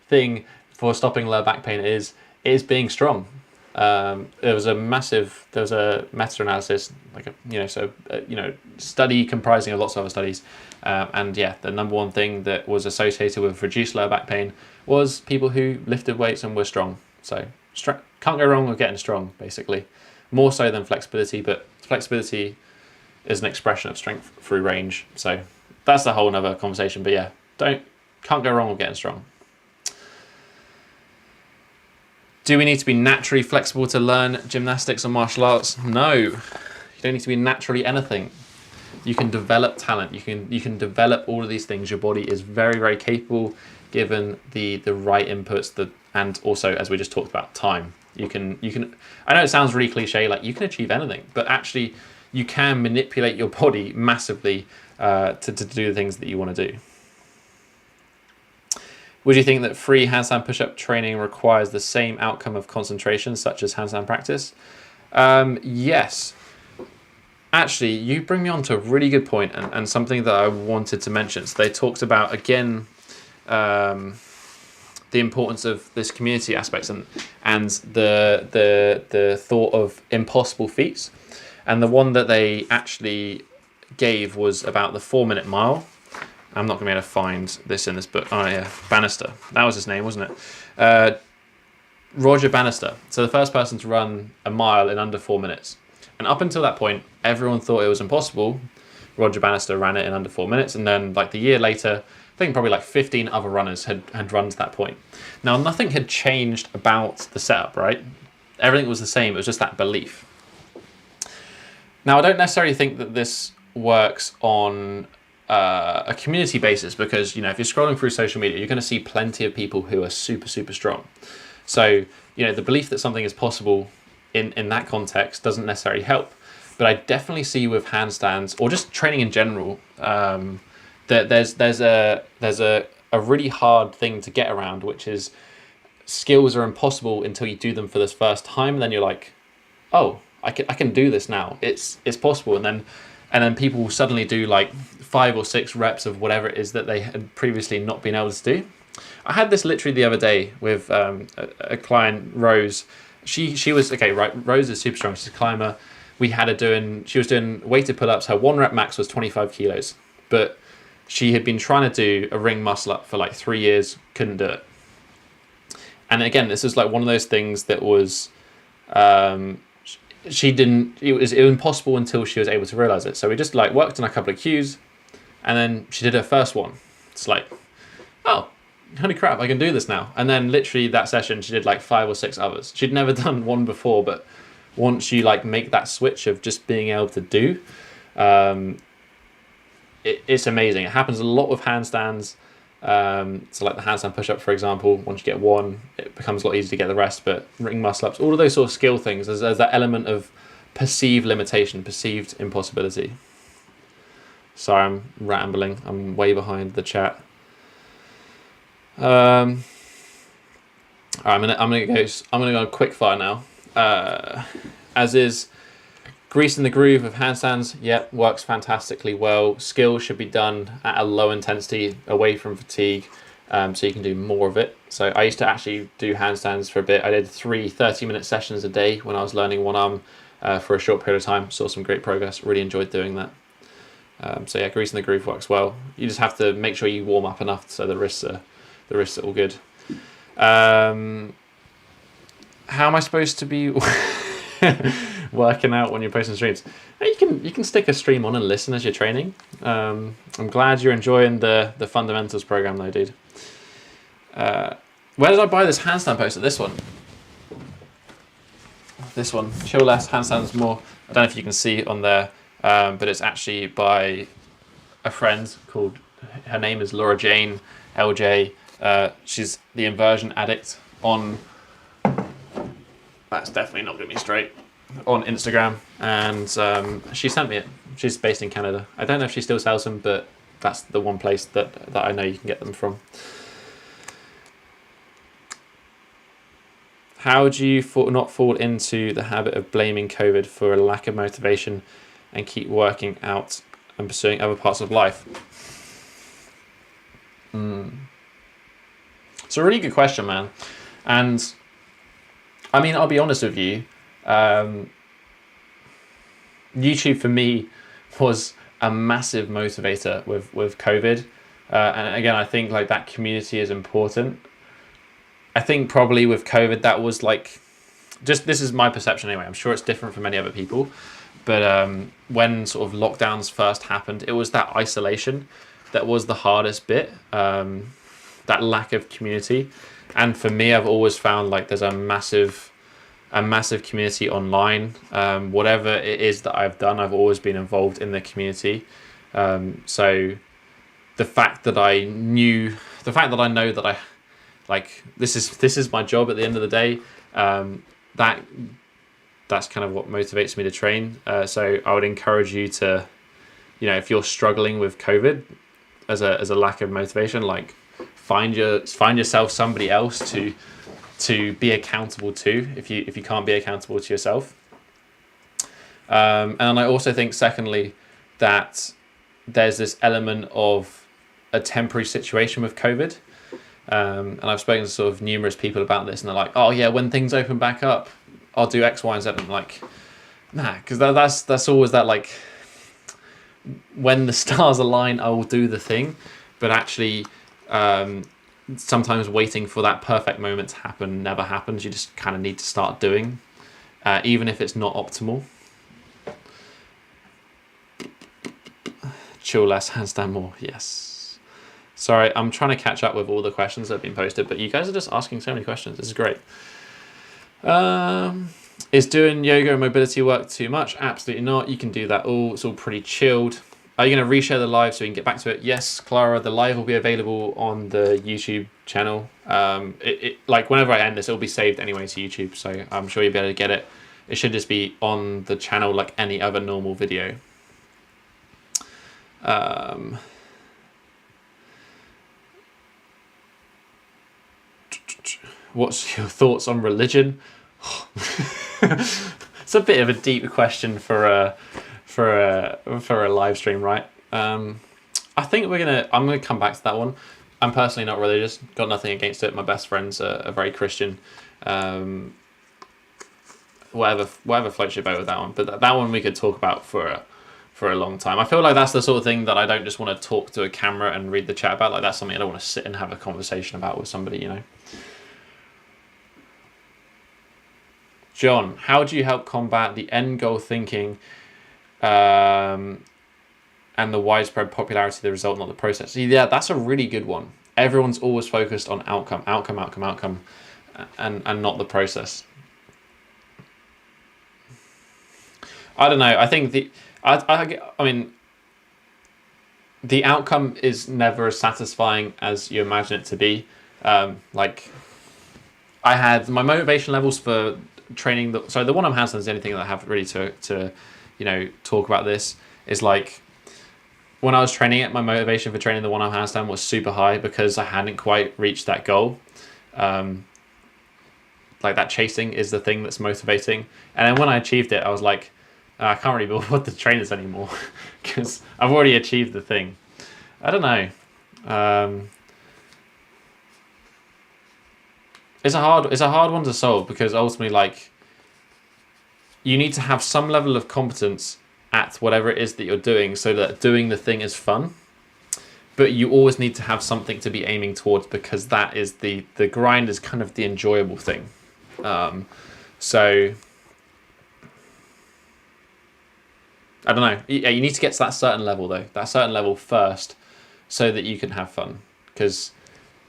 thing for stopping lower back pain is? It is being strong. There was a meta-analysis, study comprising of lots of other studies, the number one thing that was associated with reduced lower back pain was people who lifted weights and were strong. So can't go wrong with getting strong, basically, more so than flexibility. But flexibility is an expression of strength through range. So that's a whole nother conversation. But yeah, can't go wrong with getting strong. Do we need to be naturally flexible to learn gymnastics or martial arts? No, you don't need to be naturally anything. You can develop talent. You can develop all of these things. Your body is very, very capable, given the right inputs. And also, as we just talked about, time. You can. I know it sounds really cliche, like you can achieve anything, but actually, you can manipulate your body massively to do the things that you want to do. Would you think that free handstand push-up training requires the same outcome of concentration such as handstand practice? Yes. Actually, you bring me on to a really good point and something that I wanted to mention. So they talked about, again, the importance of this community aspects and the thought of impossible feats. And the one that they actually gave was about the 4-minute mile. I'm not going to be able to find this in this book. Oh yeah, Bannister. That was his name, wasn't it? Roger Bannister. So the first person to run a mile in under 4 minutes. And up until that point, everyone thought it was impossible. Roger Bannister ran it in under 4 minutes. And then like the year later, I think probably like 15 other runners had run to that point. Now, nothing had changed about the setup, right? Everything was the same. It was just that belief. Now, I don't necessarily think that this works on a community basis, because if you're scrolling through social media, you're going to see plenty of people who are super, super strong. So the belief that something is possible in that context doesn't necessarily help. But I definitely see with handstands or just training in general, that there's a really hard thing to get around, which is skills are impossible until you do them for this first time. And then you're like, oh, I can do this now. It's possible. And then people will suddenly do like 5 or 6 reps of whatever it is that they had previously not been able to do. I had this literally the other day with a client, Rose. She was okay, right? Rose is super strong. She's a climber. She was doing weighted pull-ups. Her 1 rep max was 25 kilos, but she had been trying to do a ring muscle up for like 3 years, couldn't do it. And again, this is like one of those things that was, it was impossible until she was able to realize it. So we just like worked on a couple of cues, and then she did her first one. It's like, oh, holy crap, I can do this now. And then literally that session, she did like 5 or 6 others. She'd never done one before, but once you like make that switch of just being able to do, it's amazing. It happens a lot with handstands. So like the handstand push-up, for example, once you get one, it becomes a lot easier to get the rest. But ring muscle-ups, all of those sort of skill things, there's that element of perceived limitation, perceived impossibility. Sorry, I'm rambling. I'm way behind the chat. I'm gonna go quick fire now. As is, greasing the groove of handstands, yep, works fantastically well. Skill should be done at a low intensity, away from fatigue, so you can do more of it. So I used to actually do handstands for a bit. I did 3 30-minute sessions a day when I was learning one arm for a short period of time. Saw some great progress. Really enjoyed doing that. So yeah, greasing the groove works well. You just have to make sure you warm up enough so the wrists are all good. How am I supposed to be working out when you're posting streams? You can stick a stream on and listen as you're training. I'm glad you're enjoying the fundamentals program though, dude. Where did I buy this handstand poster? This one. Chill less, handstands more. I don't know if you can see it on there, but it's actually by a friend called, her name is Laura Jane LJ. She's the inversion addict on, that's definitely not going to be straight, on Instagram, and she sent me it. She's based in Canada. I don't know if she still sells them, but that's the one place that I know you can get them from. How do you not fall into the habit of blaming COVID for a lack of motivation and keep working out and pursuing other parts of life? It's a really good question, man. And I mean, I'll be honest with you. YouTube for me was a massive motivator with COVID. And again, I think like that community is important. I think probably with COVID, that was like, just, this is my perception anyway. I'm sure it's different for many other people. But when sort of lockdowns first happened, it was that isolation that was the hardest bit. That lack of community. And for me, I've always found like there's a massive community online. Whatever it is that I've done, I've always been involved in the community. So the fact that I know that I, like, this is my job at the end of the day, that's kind of what motivates me to train. So I would encourage you to, if you're struggling with COVID as a lack of motivation, like find yourself somebody else to be accountable to if you can't be accountable to yourself. And I also think secondly that there's this element of a temporary situation with COVID. And I've spoken to sort of numerous people about this, and they're like, oh yeah, when things open back up, I'll do X, Y, and Z. And I'm like, nah, because that's always that, like, when the stars align, I will do the thing. But actually, sometimes waiting for that perfect moment to happen never happens. You just kind of need to start doing, even if it's not optimal. Chill less, handstand more. Yes. Sorry, I'm trying to catch up with all the questions that have been posted, but you guys are just asking so many questions. This is great. Is doing yoga and mobility work too much? Absolutely not. You can do that all. It's all pretty chilled. Are you going to reshare the live so we can get back to it? Yes, Clara, the live will be available on the YouTube channel. Like whenever I end this, it'll be saved anyway to YouTube, so I'm sure you'll be able to get it. It should just be on the channel like any other normal video. What's your thoughts on religion? It's a bit of a deep question for a live stream, right? I think I'm gonna come back to that one. I'm personally not religious, got nothing against it. My best friends are very Christian. Whatever floats your boat with that one. But that one we could talk about for a long time. I feel like that's the sort of thing that I don't just want to talk to a camera and read the chat about. Like that's something I don't want to sit and have a conversation about with somebody, you know. John, how do you help combat the end goal thinking and the widespread popularity of the result, not the process? Yeah, that's a really good one. Everyone's always focused on outcome, and not the process. I don't know. I think I mean, the outcome is never as satisfying as you imagine it to be. Like, I had my motivation levels for training. The one-arm handstand is the only thing that I have really to talk about. This is like, when I was training it, my motivation for training the one-arm handstand was super high because I hadn't quite reached that goal. Like that chasing is the thing that's motivating. And then when I achieved it, I was like, I can't really bother the trainers anymore because I've already achieved the thing. I don't know. It's a hard one to solve because ultimately, like, you need to have some level of competence at whatever it is that you're doing so that doing the thing is fun. But you always need to have something to be aiming towards because that is the grind is kind of the enjoyable thing. So I don't know. Yeah, you need to get to that certain level though. That certain level first so that you can have fun. Because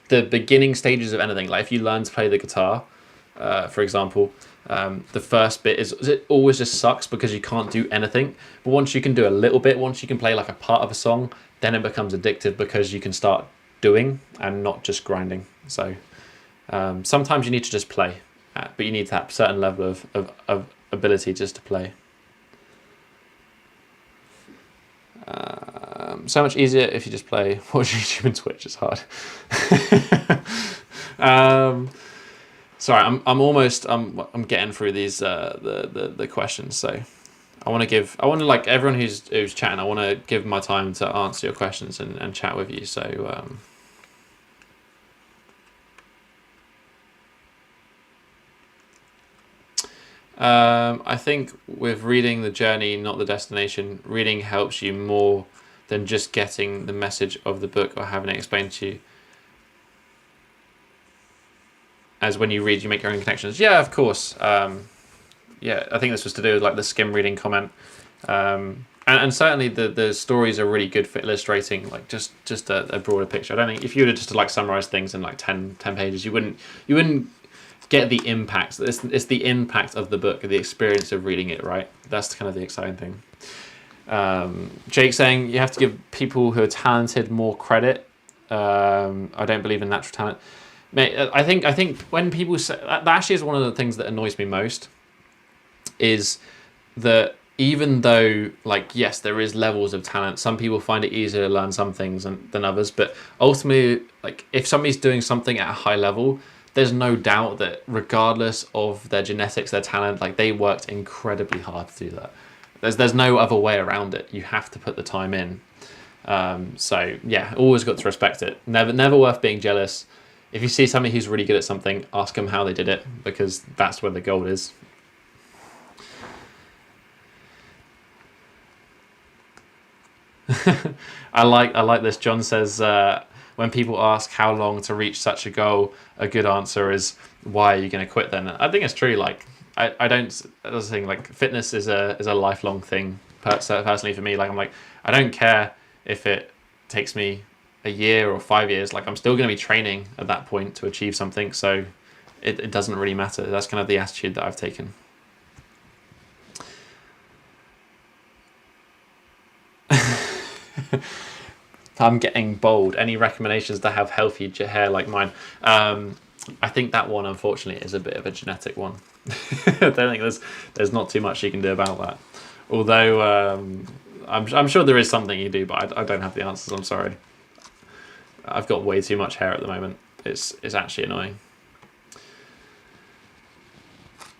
the beginning stages of anything, like if you learn to play the guitar, for example, the first bit it always just sucks because you can't do anything. But once you can do a little bit, once you can play like a part of a song, then it becomes addictive because you can start doing and not just grinding. So sometimes you need to just play, but you need to have a certain level of ability just to play. So much easier if you just play. Watch YouTube and Twitch. It's hard. Sorry, I'm getting through these the questions. So I want to like everyone who's chatting. I want to give my time to answer your questions and chat with you. So I think with reading the journey, not the destination, reading helps you more than just getting the message of the book or having it explained to you. As when you read, you make your own connections. Yeah, of course. Yeah, I think this was to do with like the skim reading comment. And certainly the stories are really good for illustrating like just a broader picture. I don't think if you were just to like summarize things in like 10 pages, you wouldn't get the impact. It's the impact of the book, the experience of reading it, right? That's kind of the exciting thing. Jake saying you have to give people who are talented more credit. I don't believe in natural talent. Mate, I think when people say that actually is one of the things that annoys me most is that even though like yes there is levels of talent, some people find it easier to learn some things than others, but ultimately like if somebody's doing something at a high level, there's no doubt that regardless of their genetics, their talent, like they worked incredibly hard to do that. There's no other way around it. You have to put the time in. So yeah, always got to respect it. Never worth being jealous. If you see somebody who's really good at something, ask them how they did it because that's where the gold is. I like this. John says when people ask how long to reach such a goal, a good answer is why are you going to quit then? I think it's true. Like I don't. That's the thing. Like fitness is a lifelong thing. Personally, for me, like I'm like I don't care if it takes me a year or 5 years. Like I'm still going to be training at that point to achieve something. So it doesn't really matter. That's kind of the attitude that I've taken. I'm getting bold. Any recommendations to have healthy hair like mine? I think that one, unfortunately, is a bit of a genetic one. I don't think there's not too much you can do about that. Although I'm sure there is something you do, but I don't have the answers. I'm sorry. I've got way too much hair at the moment. It's actually annoying.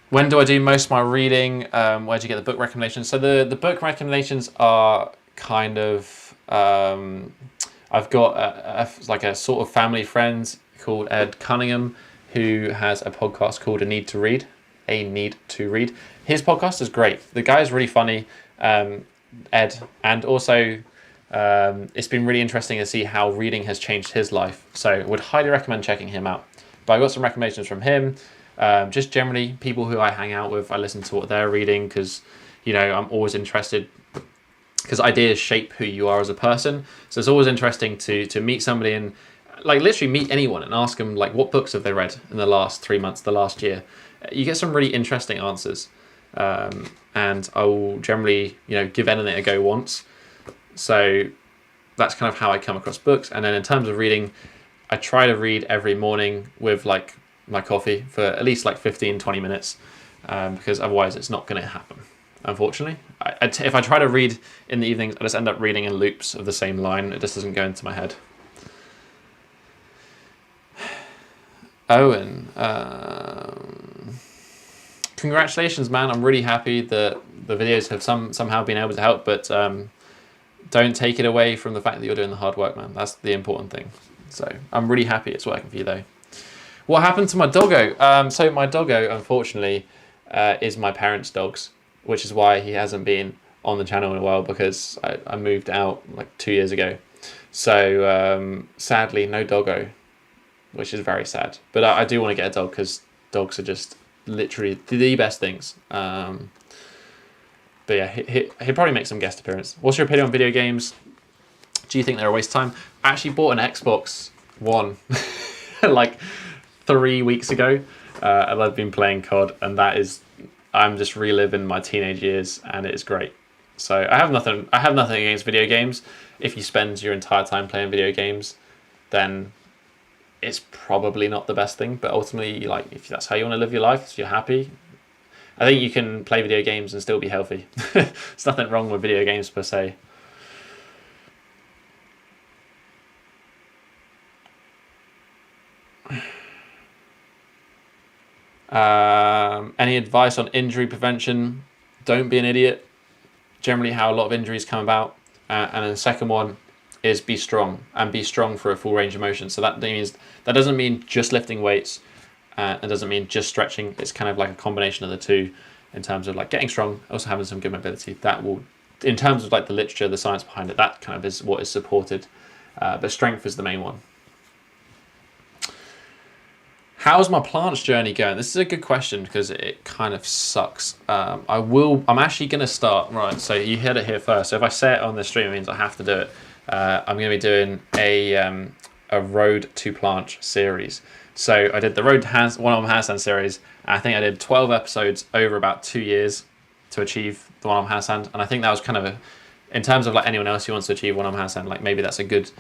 When do I do most of my reading? Where do you get the book recommendations? So the book recommendations are kind of I've got a sort of family friend called Ed Cunningham, who has a podcast called A Need to Read. His podcast is great. The guy is really funny, Ed, and also it's been really interesting to see how reading has changed his life. So would highly recommend checking him out. But I got some recommendations from him. Just generally people who I hang out with, I listen to what they're reading because, I'm always interested because ideas shape who you are as a person. So it's always interesting to meet somebody and literally meet anyone and ask them what books have they read in the last 3 months, the last year. You get some really interesting answers. And I will generally, give anything a go once. So that's kind of how I come across books. And then in terms of reading, I try to read every morning with my coffee for at least 15-20 minutes, because otherwise it's not going to happen, unfortunately. If I try to read in the evenings, I just end up reading in loops of the same line. It just doesn't go into my head. Owen, congratulations, man. I'm really happy that the videos have somehow been able to help, but don't take it away from the fact that you're doing the hard work, man. That's the important thing. So I'm really happy it's working for you, though. What happened to my doggo? So my doggo, unfortunately, is my parents' dogs, which is why he hasn't been on the channel in a while, because I moved out 2 years ago. So sadly, no doggo, which is very sad. But I do want to get a dog because dogs are just literally the best things. But yeah, he'll probably make some guest appearance. What's your opinion on video games? Do you think they're a waste of time? I actually bought an Xbox One 3 weeks ago, and I've been playing COD, and I'm just reliving my teenage years, and it's great. So I have nothing against video games. If you spend your entire time playing video games, then it's probably not the best thing. But ultimately, if that's how you want to live your life, if you're happy, I think you can play video games and still be healthy. There's nothing wrong with video games per se. Any advice on injury prevention? Don't be an idiot. Generally how a lot of injuries come about. And then the second one is be strong, and be strong for a full range of motion. So that doesn't mean just lifting weights. It doesn't mean just stretching. It's kind of like a combination of the two in terms of getting strong, also having some good mobility. That will, in terms of the literature, the science behind it, that kind of is what is supported. But strength is the main one. How's my plants journey going? This is a good question because it kind of sucks. I'm actually going to start, right, so you heard it here first. So if I say it on the stream, it means I have to do it. I'm going to be doing a Road to Planche series. So I did the Road to One-Arm Handstand series. And I think I did 12 episodes over about 2 years to achieve the one-arm handstand. And I think that was kind of in terms of anyone else who wants to achieve one-arm handstand, maybe that's a good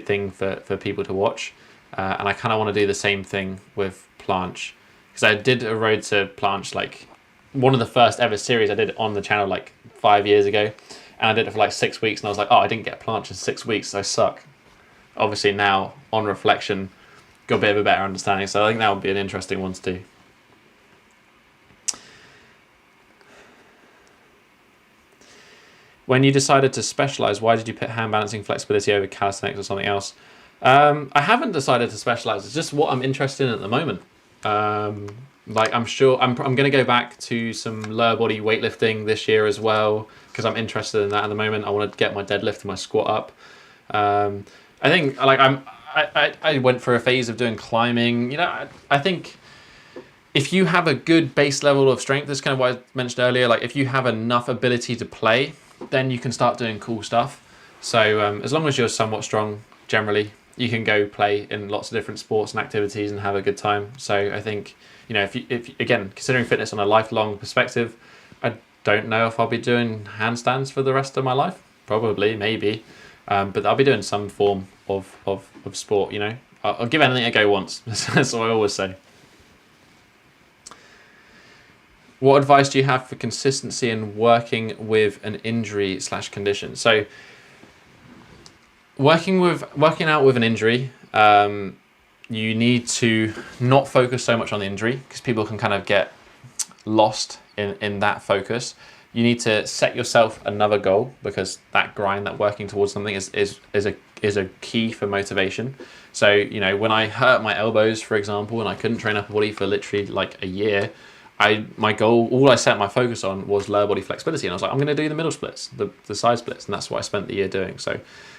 thing for people to watch. And I kind of want to do the same thing with planche, because I did a Road to Planche, one of the first ever series I did on the channel 5 years ago, and I did it for 6 weeks, and I was I didn't get planche in 6 weeks, I suck. Obviously now, on reflection, got a bit of a better understanding, so I think that would be an interesting one to do. When you decided to specialize, why did you put hand balancing flexibility over calisthenics or something else? I haven't decided to specialize. It's just what I'm interested in at the moment. I'm sure I'm going to go back to some lower body weightlifting this year as well, because I'm interested in that at the moment. I want to get my deadlift and my squat up. I think I went for a phase of doing climbing. I think if you have a good base level of strength, that's kind of what I mentioned earlier. If you have enough ability to play, then you can start doing cool stuff. So as long as you're somewhat strong, generally, you can go play in lots of different sports and activities and have a good time. So I think, if again, considering fitness on a lifelong perspective, I don't know if I'll be doing handstands for the rest of my life. Probably, maybe. But I'll be doing some form of sport, I'll give anything a go once. That's what I always say. What advice do you have for consistency in working with an injury/condition? So working out with an injury, you need to not focus so much on the injury, because people can kind of get lost in that focus. You need to set yourself another goal, because that grind, that working towards something is a key for motivation. So, you know, when I hurt my elbows, for example, and I couldn't train upper body for literally like a year, my goal, all I set my focus on was lower body flexibility. And I was like, I'm going to do the middle splits, the side splits. And that's what I spent the year doing. So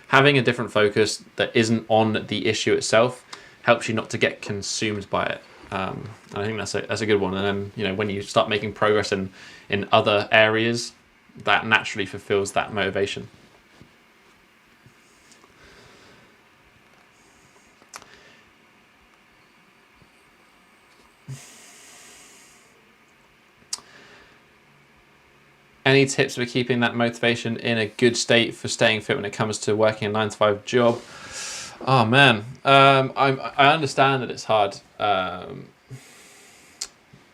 having a different focus that isn't on the issue itself helps you not to get consumed by it. I think that's a good one. And then, you know, when you start making progress in other areas, that naturally fulfills that motivation. Any tips for keeping that motivation in a good state for staying fit when it comes to working a 9-to-5 job? Oh man, I understand that it's hard.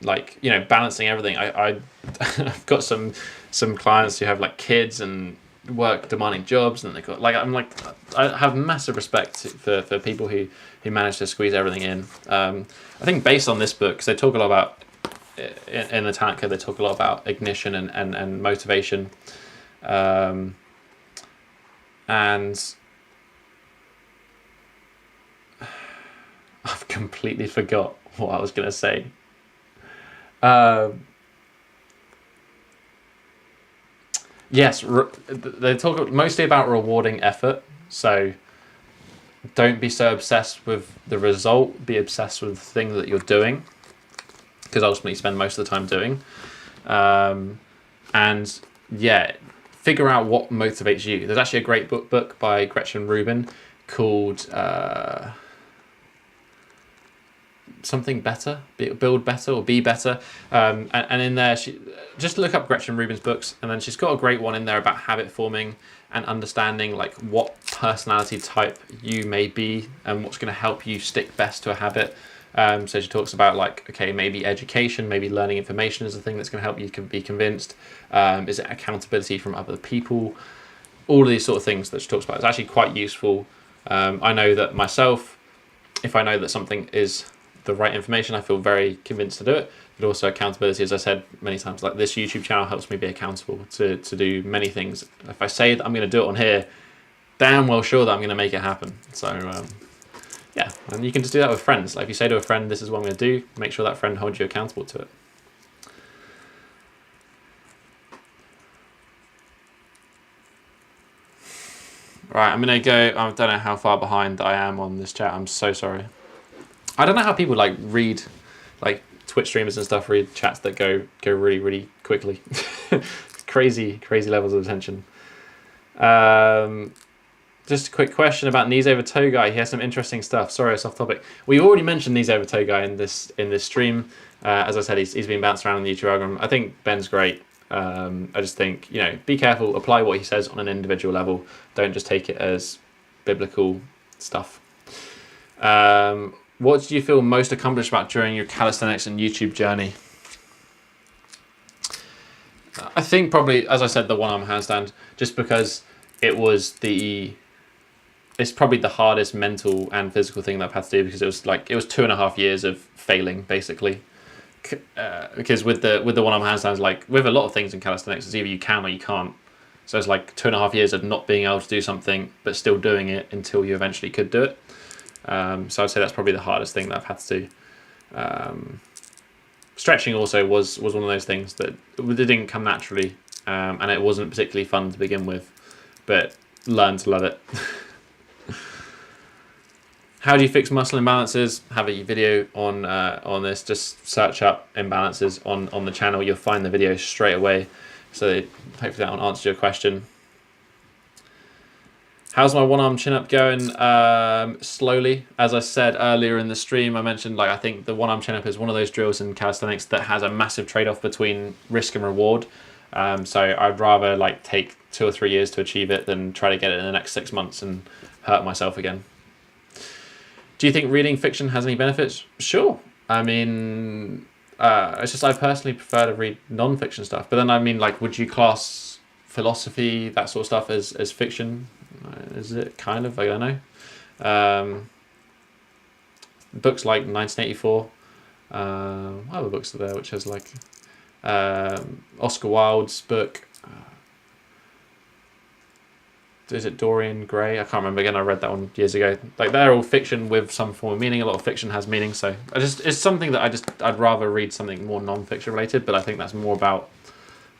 Like, you know, balancing everything. I've got some clients who have like kids and work demanding jobs, and they got like, I have massive respect for people who manage to squeeze everything in. I think based on this book, because they talk a lot about in the talent code, they talk a lot about ignition and motivation, and I've completely forgot what I was going to say. Yes, they talk mostly about rewarding effort. So don't be so obsessed with the result, be obsessed with the thing that you're doing, because ultimately you spend most of the time doing. And yeah, figure out what motivates you. There's actually a great book by Gretchen Rubin called something better, build better, or be better. And in there, she just look up Gretchen Rubin's books, and then she's got a great one in there about habit forming and understanding like what personality type you may be and what's going to help you stick best to a habit. So she talks about like, okay, maybe education, maybe learning information is the thing that's going to help you be convinced. Is it accountability from other people? All of these sort of things that she talks about. It's actually quite useful. I know that myself, if I know that something is the right information, I feel very convinced to do it. But also accountability, as I said many times, like this YouTube channel helps me be accountable to do many things. If I say that I'm going to do it on here, damn well sure that I'm going to make it happen. So yeah, and you can just do that with friends. Like if you say to a friend, this is what I'm going to do, make sure that friend holds you accountable to it. Right, I'm going to go, I don't know how far behind I am on this chat. I'm so sorry. I don't know how people like read, like Twitch streamers and stuff read chats that go really, really quickly. crazy levels of attention. Just a quick question about knees over toe guy. He has some interesting stuff. Sorry, it's off topic. We've already mentioned knees over toe guy in this stream. As I said, he's been bounced around in the YouTube algorithm. I think Ben's great. I just think, you know, be careful. Apply what he says on an individual level. Don't just take it as biblical stuff. What did you feel most accomplished about during your calisthenics and YouTube journey? I think probably, as I said, the one-arm handstand, just because it's probably the hardest mental and physical thing that I've had to do, because it was 2.5 years of failing basically. Because with the one-arm handstands, like with a lot of things in calisthenics, it's either you can or you can't. So it's like 2.5 years of not being able to do something but still doing it until you eventually could do it. So I'd say that's probably the hardest thing that I've had to do. Stretching also was one of those things that it didn't come naturally, and it wasn't particularly fun to begin with, but learned to love it. How do you fix muscle imbalances? Have a video on this. Just search up imbalances on the channel. You'll find the video straight away. So hopefully that will answer your question. How's my one-arm chin-up going? Slowly. As I said earlier in the stream, I mentioned like I think the one-arm chin-up is one of those drills in calisthenics that has a massive trade-off between risk and reward. So I'd rather like take 2 or 3 years to achieve it than try to get it in the next 6 months and hurt myself again. Do you think reading fiction has any benefits? Sure. I mean, it's just I personally prefer to read non-fiction stuff. But then I mean, like, would you class philosophy, that sort of stuff, as fiction? Is it kind of? I don't know. Books like 1984. What other books are there? Which has like Oscar Wilde's book. Is it Dorian Gray? I can't remember. Again, I read that one years ago. Like, they're all fiction with some form of meaning. A lot of fiction has meaning, so it's something that I'd rather read something more non-fiction related. But I think that's more about,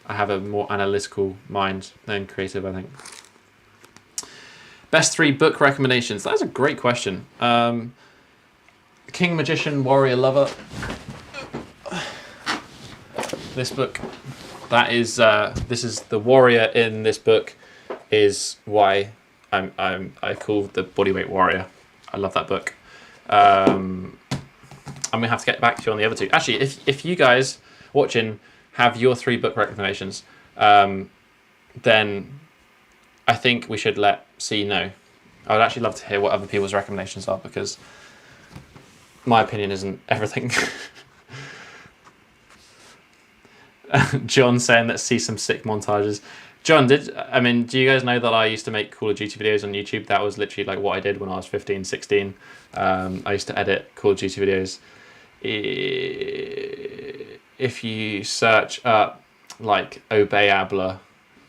I have a more analytical mind than creative, I think. Best 3 book recommendations. That's a great question. King, Magician, Warrior, Lover. This book, that is this is the warrior in this book. Is why I call the Bodyweight Warrior. I love that book. I'm gonna have to get back to you on the other 2. Actually, if you guys watching have your 3 book recommendations, then I think we should let C know. I would actually love to hear what other people's recommendations are, because my opinion isn't everything. John saying, let's see some sick montages. John, do you guys know that I used to make Call of Duty videos on YouTube? That was literally like what I did when I was 15, 16. I used to edit Call of Duty videos. If you search up like Obeabla,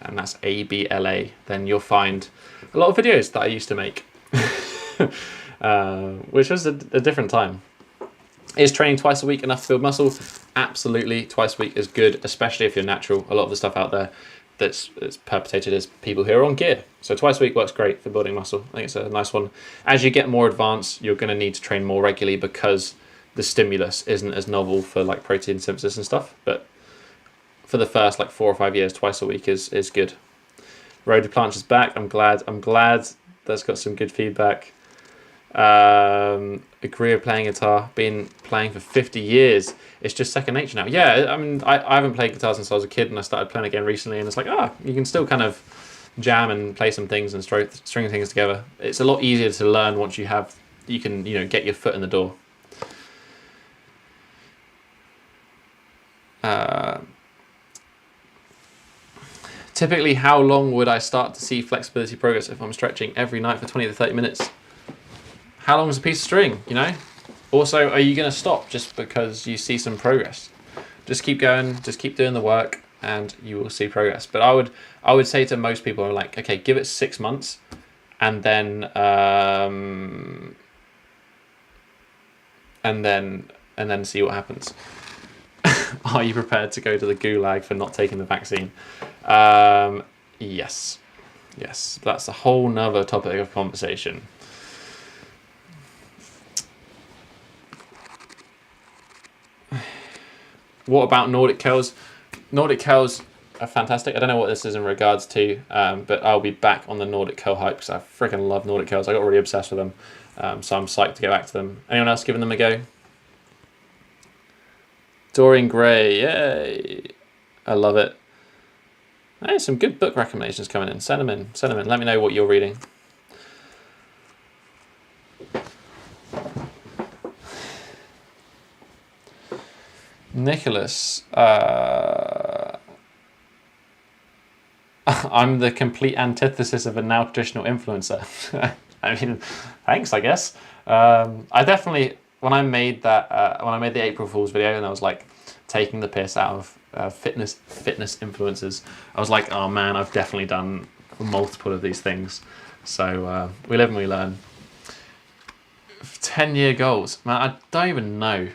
and that's ABLA, then you'll find a lot of videos that I used to make, which was a different time. Is training twice a week enough to build muscle? Absolutely, twice a week is good, especially if you're natural. A lot of the stuff out there that's perpetrated is people who are on gear. So twice a week works great for building muscle. I think it's a nice one. As you get more advanced, you're going to need to train more regularly, because the stimulus isn't as novel for like protein synthesis and stuff. But for the first like 4 or 5 years, twice a week is good. Road to Planche is back. I'm glad that's got some good feedback. Agree with playing guitar. Been playing for 50 years. It's just second nature now. Yeah, I mean, I haven't played guitar since I was a kid, and I started playing again recently, and it's like, you can still kind of jam and play some things and string things together. It's a lot easier to learn once you can get your foot in the door. Typically, how long would I start to see flexibility progress if I'm stretching every night for 20 to 30 minutes? How long is a piece of string, Also, are you going to stop just because you see some progress? Just keep going, just keep doing the work, and you will see progress. But I would say to most people, I'm like, okay, give it 6 months, and then see what happens. Are you prepared to go to the gulag for not taking the vaccine? Yes, that's a whole nother topic of conversation. What about Nordic curls? Nordic curls are fantastic. I don't know what this is in regards to, but I'll be back on the Nordic curl hype, because I freaking love Nordic curls. I got really obsessed with them, so I'm psyched to get back to them. Anyone else giving them a go? Dorian Gray, yay! I love it. Hey, some good book recommendations coming in. Send them in. Let me know what you're reading. Nicholas, I'm the complete antithesis of a now traditional influencer. I mean, thanks, I guess. I definitely, when I made the April Fool's video, and I was like taking the piss out of fitness influencers, I was like, oh man, I've definitely done multiple of these things. So we live and we learn. 10-year goals, man, I don't even know.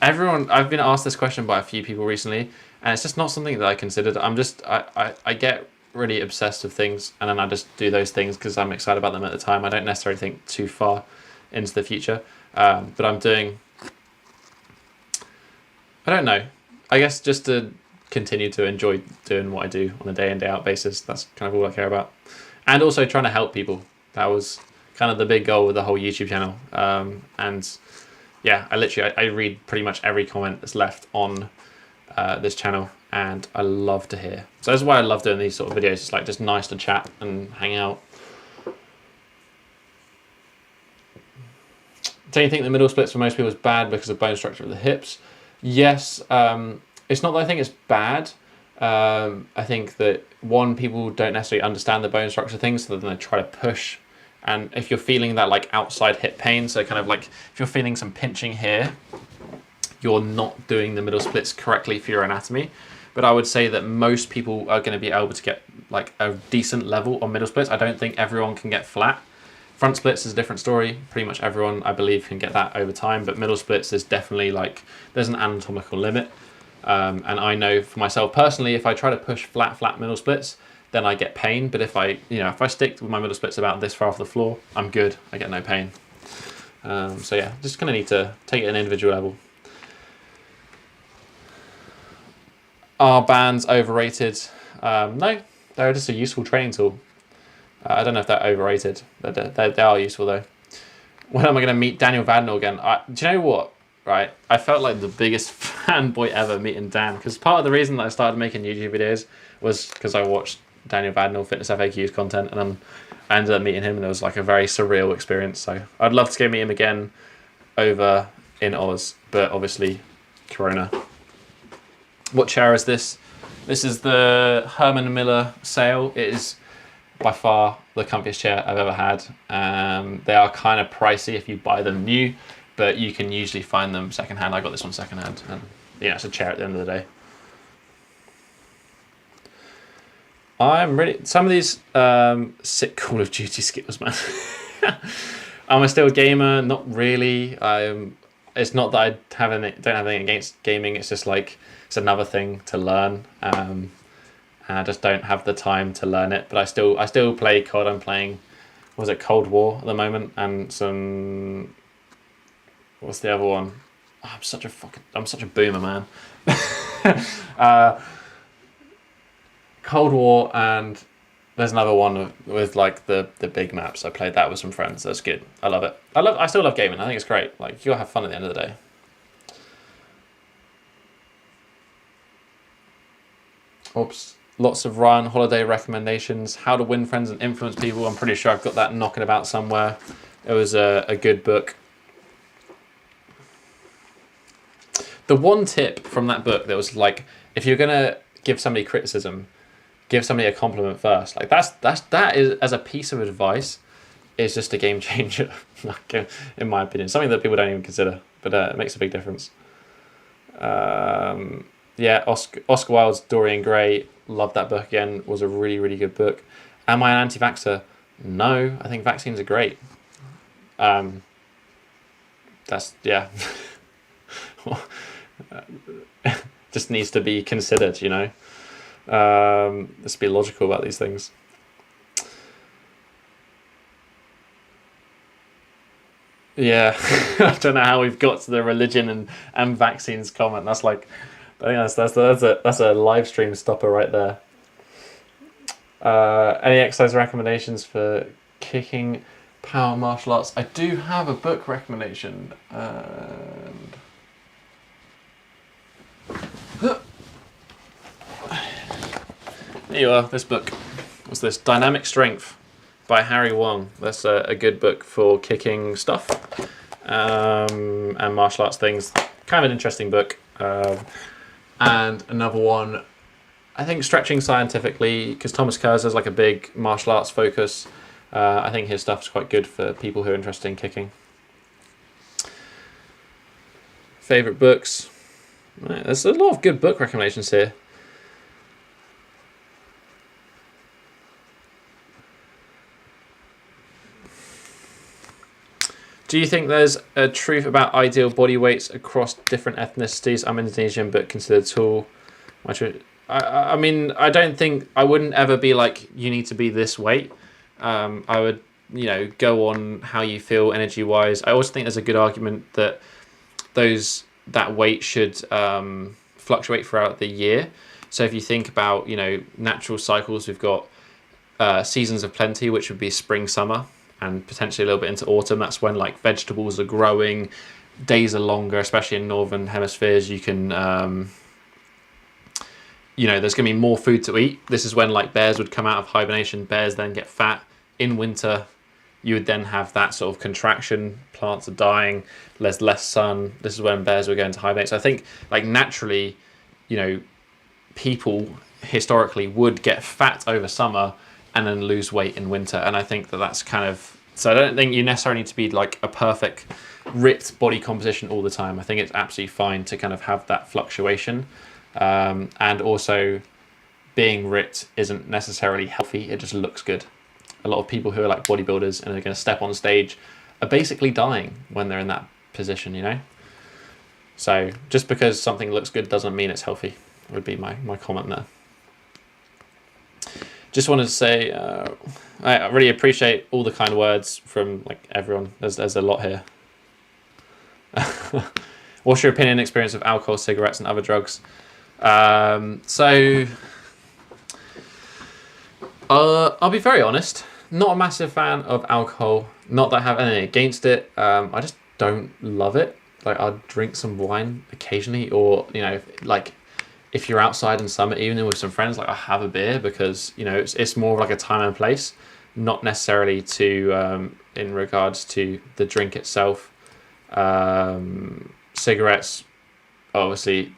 I've been asked this question by a few people recently, and it's just not something that I considered. I get really obsessed with things, and then I just do those things because I'm excited about them at the time. I don't necessarily think too far into the future, but I don't know. I guess just to continue to enjoy doing what I do on a day in, day out basis. That's kind of all I care about. And also trying to help people. That was kind of the big goal with the whole YouTube channel. And yeah, I read pretty much every comment that's left on this channel, and I love to hear. So that's why I love doing these sort of videos. It's like just nice to chat and hang out. Do you think the middle splits for most people is bad because of bone structure of the hips? Yes. It's not that I think it's bad. I think that people don't necessarily understand the bone structure things, so then they try to push. And if you're feeling that like outside hip pain, so kind of like if you're feeling some pinching here, you're not doing the middle splits correctly for your anatomy. But I would say that most people are going to be able to get like a decent level on middle splits. I don't think everyone can get flat. Front splits is a different story. Pretty much everyone, I believe, can get that over time. But middle splits is definitely like, there's an anatomical limit. And I know for myself personally, if I try to push flat middle splits, then I get pain. But if I stick with my middle splits about this far off the floor, I'm good. I get no pain. So yeah, just kind of need to take it at an individual level. Are bands overrated? No, they're just a useful training tool. I don't know if they're overrated, but they are useful though. When am I going to meet Daniel Vadnal again? Do you know what? Right, I felt like the biggest fanboy ever meeting Dan, because part of the reason that I started making YouTube videos was because I watched Daniel Vadnal Fitness FAQs content, and then I ended up meeting him, and it was like a very surreal experience. So I'd love to go meet him again over in Oz, but obviously Corona. What chair is this? This is the Herman Miller Sale. It is by far the comfiest chair I've ever had. They are kind of pricey if you buy them new, but you can usually find them secondhand. I got this one secondhand, and yeah, it's a chair at the end of the day. I'm really, some of these sick Call of Duty skills, man. Am I still a gamer? Not really. It's not that I don't have anything against gaming. It's just like, it's another thing to learn. And I just don't have the time to learn it. But I still play COD. I'm playing, was it Cold War at the moment, and some, what's the other one? Oh, I'm such a boomer, man. Cold War, and there's another one with like the big maps. I played that with some friends. That's good. I love it. I still love gaming. I think it's great. Like, you gotta have fun at the end of the day. Oops. Lots of Ryan Holiday recommendations. How to Win Friends and Influence People. I'm pretty sure I've got that knocking about somewhere. It was a good book. The one tip from that book that was like, if you're gonna give somebody criticism, give somebody a compliment first. Like that is, as a piece of advice, is just a game changer, in my opinion. Something that people don't even consider, but it makes a big difference. Yeah, Oscar Wilde's Dorian Gray, loved that book again, was a really, really good book. Am I an anti-vaxxer? No, I think vaccines are great. That's, yeah. Just needs to be considered, you know. Let's be logical about these things. Yeah, I don't know how we've got to the religion and vaccines comment. That's like, I think that's a live stream stopper right there. Any exercise recommendations for kicking power martial arts? I do have a book recommendation. There you are. This book. What's this? Dynamic Strength by Harry Wong. That's a good book for kicking stuff and martial arts things. Kind of an interesting book. And another one, I think, Stretching Scientifically, because Thomas Kurz has like a big martial arts focus. I think his stuff's quite good for people who are interested in kicking. Favorite books? Right, there's a lot of good book recommendations here. Do you think there's a truth about ideal body weights across different ethnicities? I'm Indonesian, but considered tall. I mean, I wouldn't ever be like, you need to be this weight. I would, go on how you feel energy-wise. I also think there's a good argument that that weight should fluctuate throughout the year. So if you think about, natural cycles, we've got seasons of plenty, which would be spring, summer, and potentially a little bit into autumn. That's when like vegetables are growing, days are longer, especially in northern hemispheres. You can, there's going to be more food to eat. This is when like bears would come out of hibernation. Bears then get fat. In winter, you would then have that sort of contraction. Plants are dying. There's less sun. This is when bears were going to hibernate. So I think like naturally, people historically would get fat over summer and then lose weight in winter. And I think that's kind of, so I don't think you necessarily need to be like a perfect ripped body composition all the time. I think it's absolutely fine to kind of have that fluctuation. And also being ripped isn't necessarily healthy. It just looks good. A lot of people who are like bodybuilders and are going to step on stage are basically dying when they're in that position, So just because something looks good doesn't mean it's healthy, would be my comment there. Just wanted to say, I really appreciate all the kind words from like everyone. There's a lot here. What's your opinion and experience of alcohol, cigarettes, and other drugs? So I'll be very honest. Not a massive fan of alcohol. Not that I have anything against it. I just don't love it. Like I'll drink some wine occasionally, or like if you're outside in summer evening with some friends, like I have a beer because it's more of like a time and place, not necessarily to in regards to the drink itself. Cigarettes, obviously,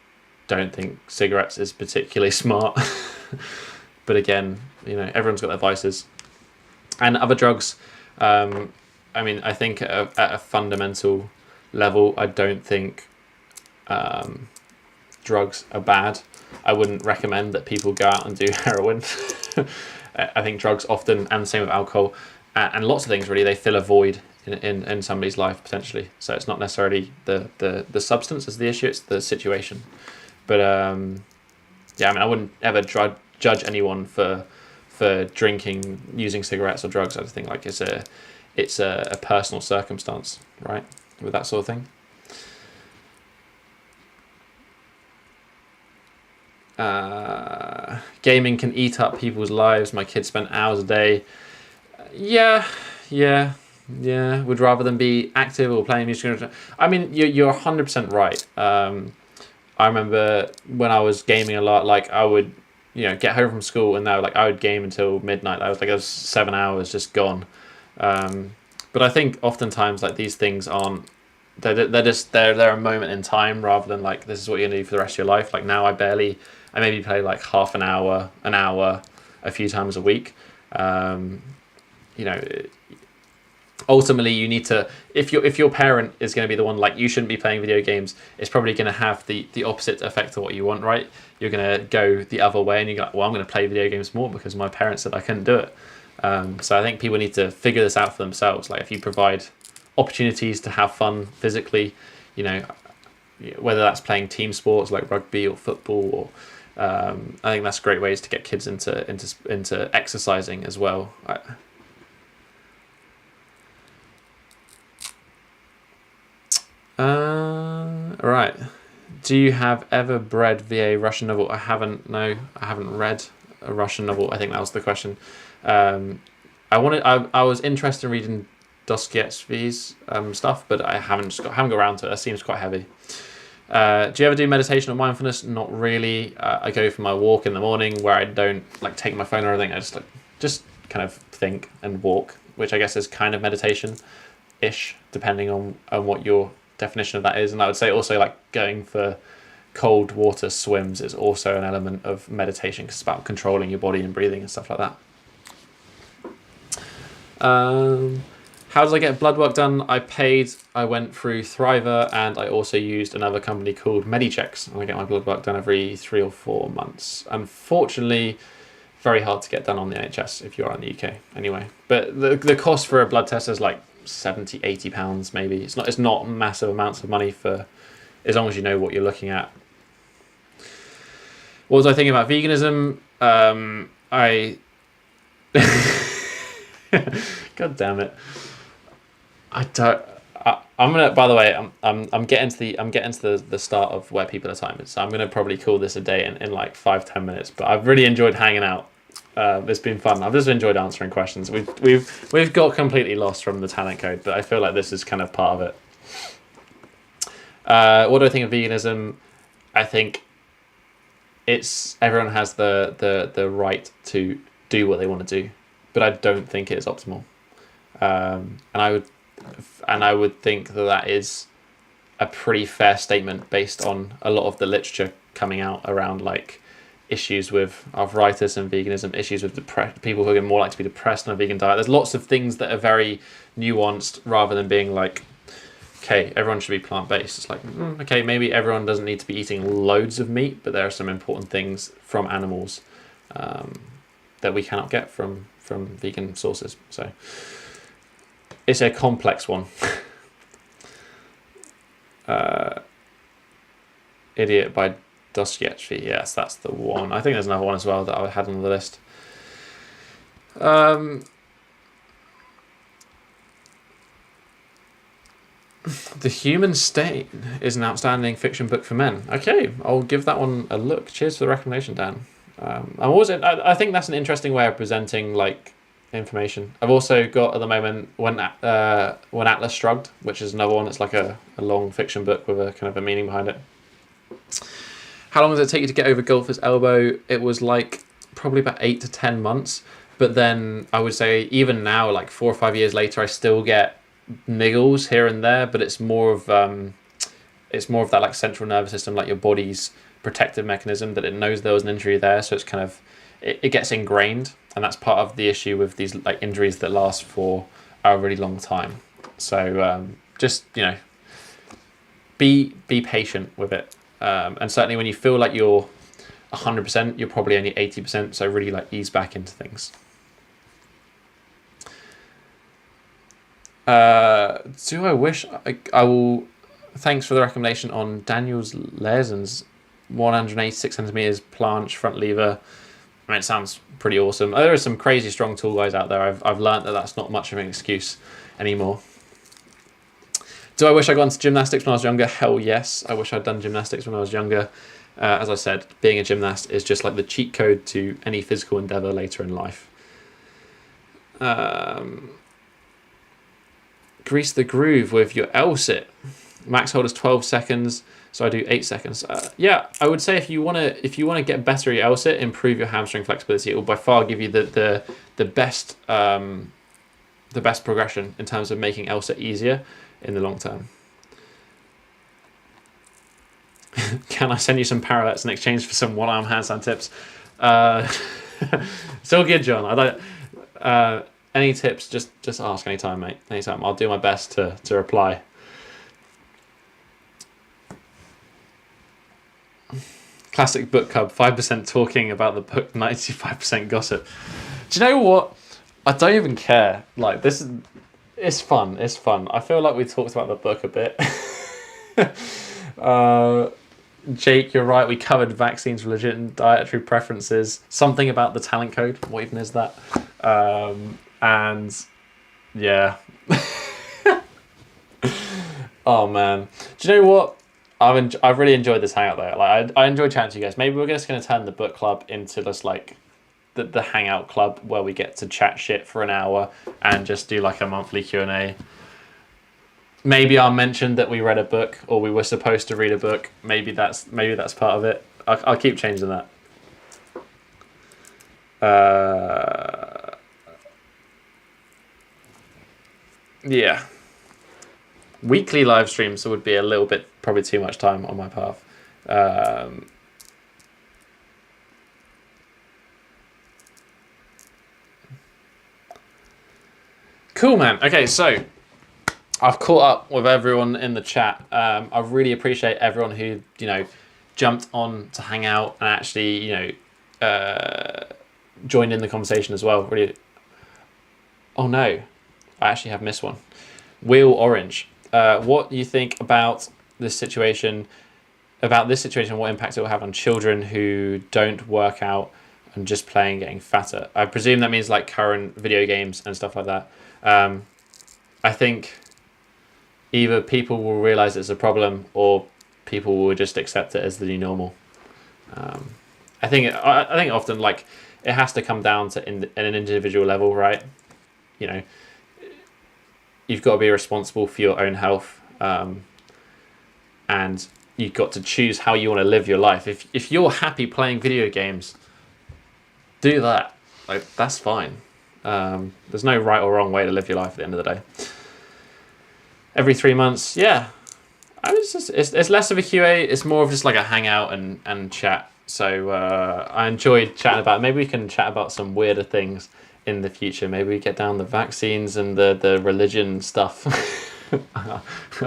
don't think cigarettes is particularly smart. But again, everyone's got their vices. And other drugs, I think at a fundamental level, I don't think drugs are bad. I wouldn't recommend that people go out and do heroin. I think drugs often, and the same with alcohol, and lots of things really, they fill a void in somebody's life potentially. So it's not necessarily the substance is the issue, it's the situation. But I wouldn't ever judge anyone for drinking, using cigarettes or drugs. I just think like it's a personal circumstance, right, with that sort of thing. Gaming can eat up people's lives. My kids spend hours a day. Yeah. Would rather than be active or playing music. I mean, you're 100% right. I remember when I was gaming a lot, like I would, get home from school and now like I would game until midnight. I was 7 hours just gone. But I think oftentimes like these things aren't. They're a moment in time rather than like this is what you're gonna do for the rest of your life. Like now I maybe play like half an hour, a few times a week. Ultimately you need to, if your parent is going to be the one like you shouldn't be playing video games, it's probably going to have the opposite effect of what you want, right? You're going to go the other way and you go, well, I'm going to play video games more because my parents said I couldn't do it. So I think people need to figure this out for themselves. Like if you provide opportunities to have fun physically, whether that's playing team sports like rugby or football, or I think that's great ways to get kids into exercising as well. Right. Do you have ever read VA Russian novel? I haven't. No, I haven't read a Russian novel. I think that was the question. I was interested in reading Dostoevsky's stuff, but I haven't got around to it. That seems quite heavy. Do you ever do meditation or mindfulness? Not really. I go for my walk in the morning where I don't like take my phone or anything. I just kind of think and walk, which I guess is kind of meditation-ish, depending on what your definition of that is. And I would say also like going for cold water swims is also an element of meditation because it's about controlling your body and breathing and stuff like that. How does I get blood work done? I went through Thriver and I also used another company called Medichecks, and I get my blood work done every 3 or 4 months. Unfortunately, very hard to get done on the NHS if you're in the UK anyway. But the cost for a blood test is like £70-80 maybe. It's not massive amounts of money for as long as you know what you're looking at. What was I thinking about veganism? God damn it. I'm gonna. By the way, I'm getting to the start of where people are timing, so I'm gonna probably call this a day in like 5-10 minutes. But I've really enjoyed hanging out. It's been fun. I've just enjoyed answering questions. We've got completely lost from the talent code, but I feel like this is kind of part of it. What do I think of veganism? I think everyone has the right to do what they want to do, but I don't think it is optimal. And I would think that that is a pretty fair statement based on a lot of the literature coming out around like issues with arthritis and veganism, issues with people who are more likely to be depressed on a vegan diet. There's lots of things that are very nuanced rather than being like, okay, everyone should be plant-based. It's like, okay, maybe everyone doesn't need to be eating loads of meat, but there are some important things from animals that we cannot get from vegan sources. So it's a complex one. Idiot by Dostoevsky. Yes, that's the one. I think there's another one as well that I had on the list. The Human Stain is an outstanding fiction book for men. Okay, I'll give that one a look. Cheers for the recommendation, Dan. I think that's an interesting way of presenting like information. I've also got at the moment when Atlas Shrugged, which is another one. It's like a long fiction book with a kind of a meaning behind it. How long does it take you to get over golfer's elbow? It was like probably about 8 to 10 months. But then I would say even now, like 4 or 5 years later, I still get niggles here and there. But it's more of that like central nervous system, like your body's protective mechanism, that it knows there was an injury there. So it's kind of it gets ingrained, and that's part of the issue with these like injuries that last for a really long time. So just be patient with it. And certainly when you feel like you're 100%, you're probably only 80%. So really like ease back into things. Do I wish I will? Thanks for the recommendation on Daniel's Lairson's 186 centimeters planche front lever. I mean, it sounds pretty awesome. There are some crazy strong tool guys out there. I've learned that that's not much of an excuse anymore. Do I wish I got into gymnastics when I was younger? Hell yes. I wish I'd done gymnastics when I was younger. As I said, being a gymnast is just like the cheat code to any physical endeavor later in life. Grease the groove with your L-sit. Max hold is 12 seconds, so I do 8 seconds. Yeah, I would say if you wanna get better at your L-sit, improve your hamstring flexibility. It will by far give you the best progression in terms of making L-sit easier in the long term. Can I send you some parallettes in exchange for some one-arm handstand tips? It's all good, John. I don't. Any tips? Just ask anytime, mate. Anytime. I'll do my best to reply. Classic book club. 5% talking about the book. 95% gossip. Do you know what? I don't even care. Like this is. It's fun. It's fun. I feel like we talked about the book a bit. Jake, you're right. We covered vaccines, religion, and dietary preferences. Something about the talent code. What even is that? And yeah. Oh man. Do you know what? I've really enjoyed this hangout though. Like I enjoy chatting to you guys. Maybe we're just going to turn the book club into just like the hangout club where we get to chat shit for an hour and just do like a monthly Q&A. Maybe I'll mention that we read a book or we were supposed to read a book. Maybe that's part of it. I'll keep changing that. Yeah. Weekly live streams would be a little bit, probably too much time on my path. Cool, man. Okay, so I've caught up with everyone in the chat. I really appreciate everyone who, jumped on to hang out and actually, joined in the conversation as well. Really. Oh no, I actually have missed one. Wheel Orange. What do you think about this situation? What impact it will have on children who don't work out and just playing, getting fatter? I presume that means like current video games and stuff like that. I think either people will realize it's a problem or people will just accept it as the new normal. I think often like it has to come down to an individual level, right? You've got to be responsible for your own health, and you've got to choose how you want to live your life. If you're happy playing video games, do that. Like that's fine. There's no right or wrong way to live your life at the end of the day. Every 3 months, yeah. It's less of a QA. It's more of just like a hangout and chat. So I enjoyed chatting about it. Maybe we can chat about some weirder things in the future. Maybe we get down the vaccines and the religion stuff. I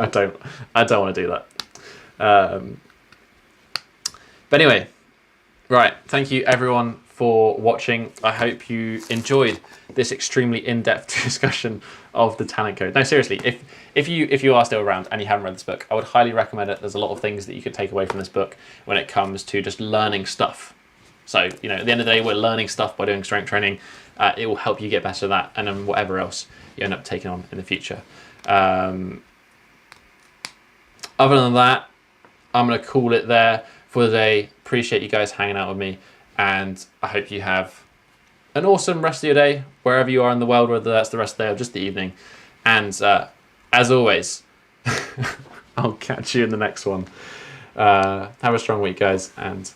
don't want to do that. But anyway, right. Thank you everyone for watching. I hope you enjoyed this extremely in-depth discussion of the talent code. No, seriously, if you are still around and you haven't read this book, I would highly recommend it. There's a lot of things that you could take away from this book when it comes to just learning stuff. So, you know, at the end of the day, we're learning stuff by doing strength training. It will help you get better at that, and then whatever else you end up taking on in the future. Other than that, I'm going to call it there for the day. Appreciate you guys hanging out with me, and I hope you have an awesome rest of your day, wherever you are in the world, whether that's the rest of the day or just the evening. And as always, I'll catch you in the next one. Have a strong week, guys, and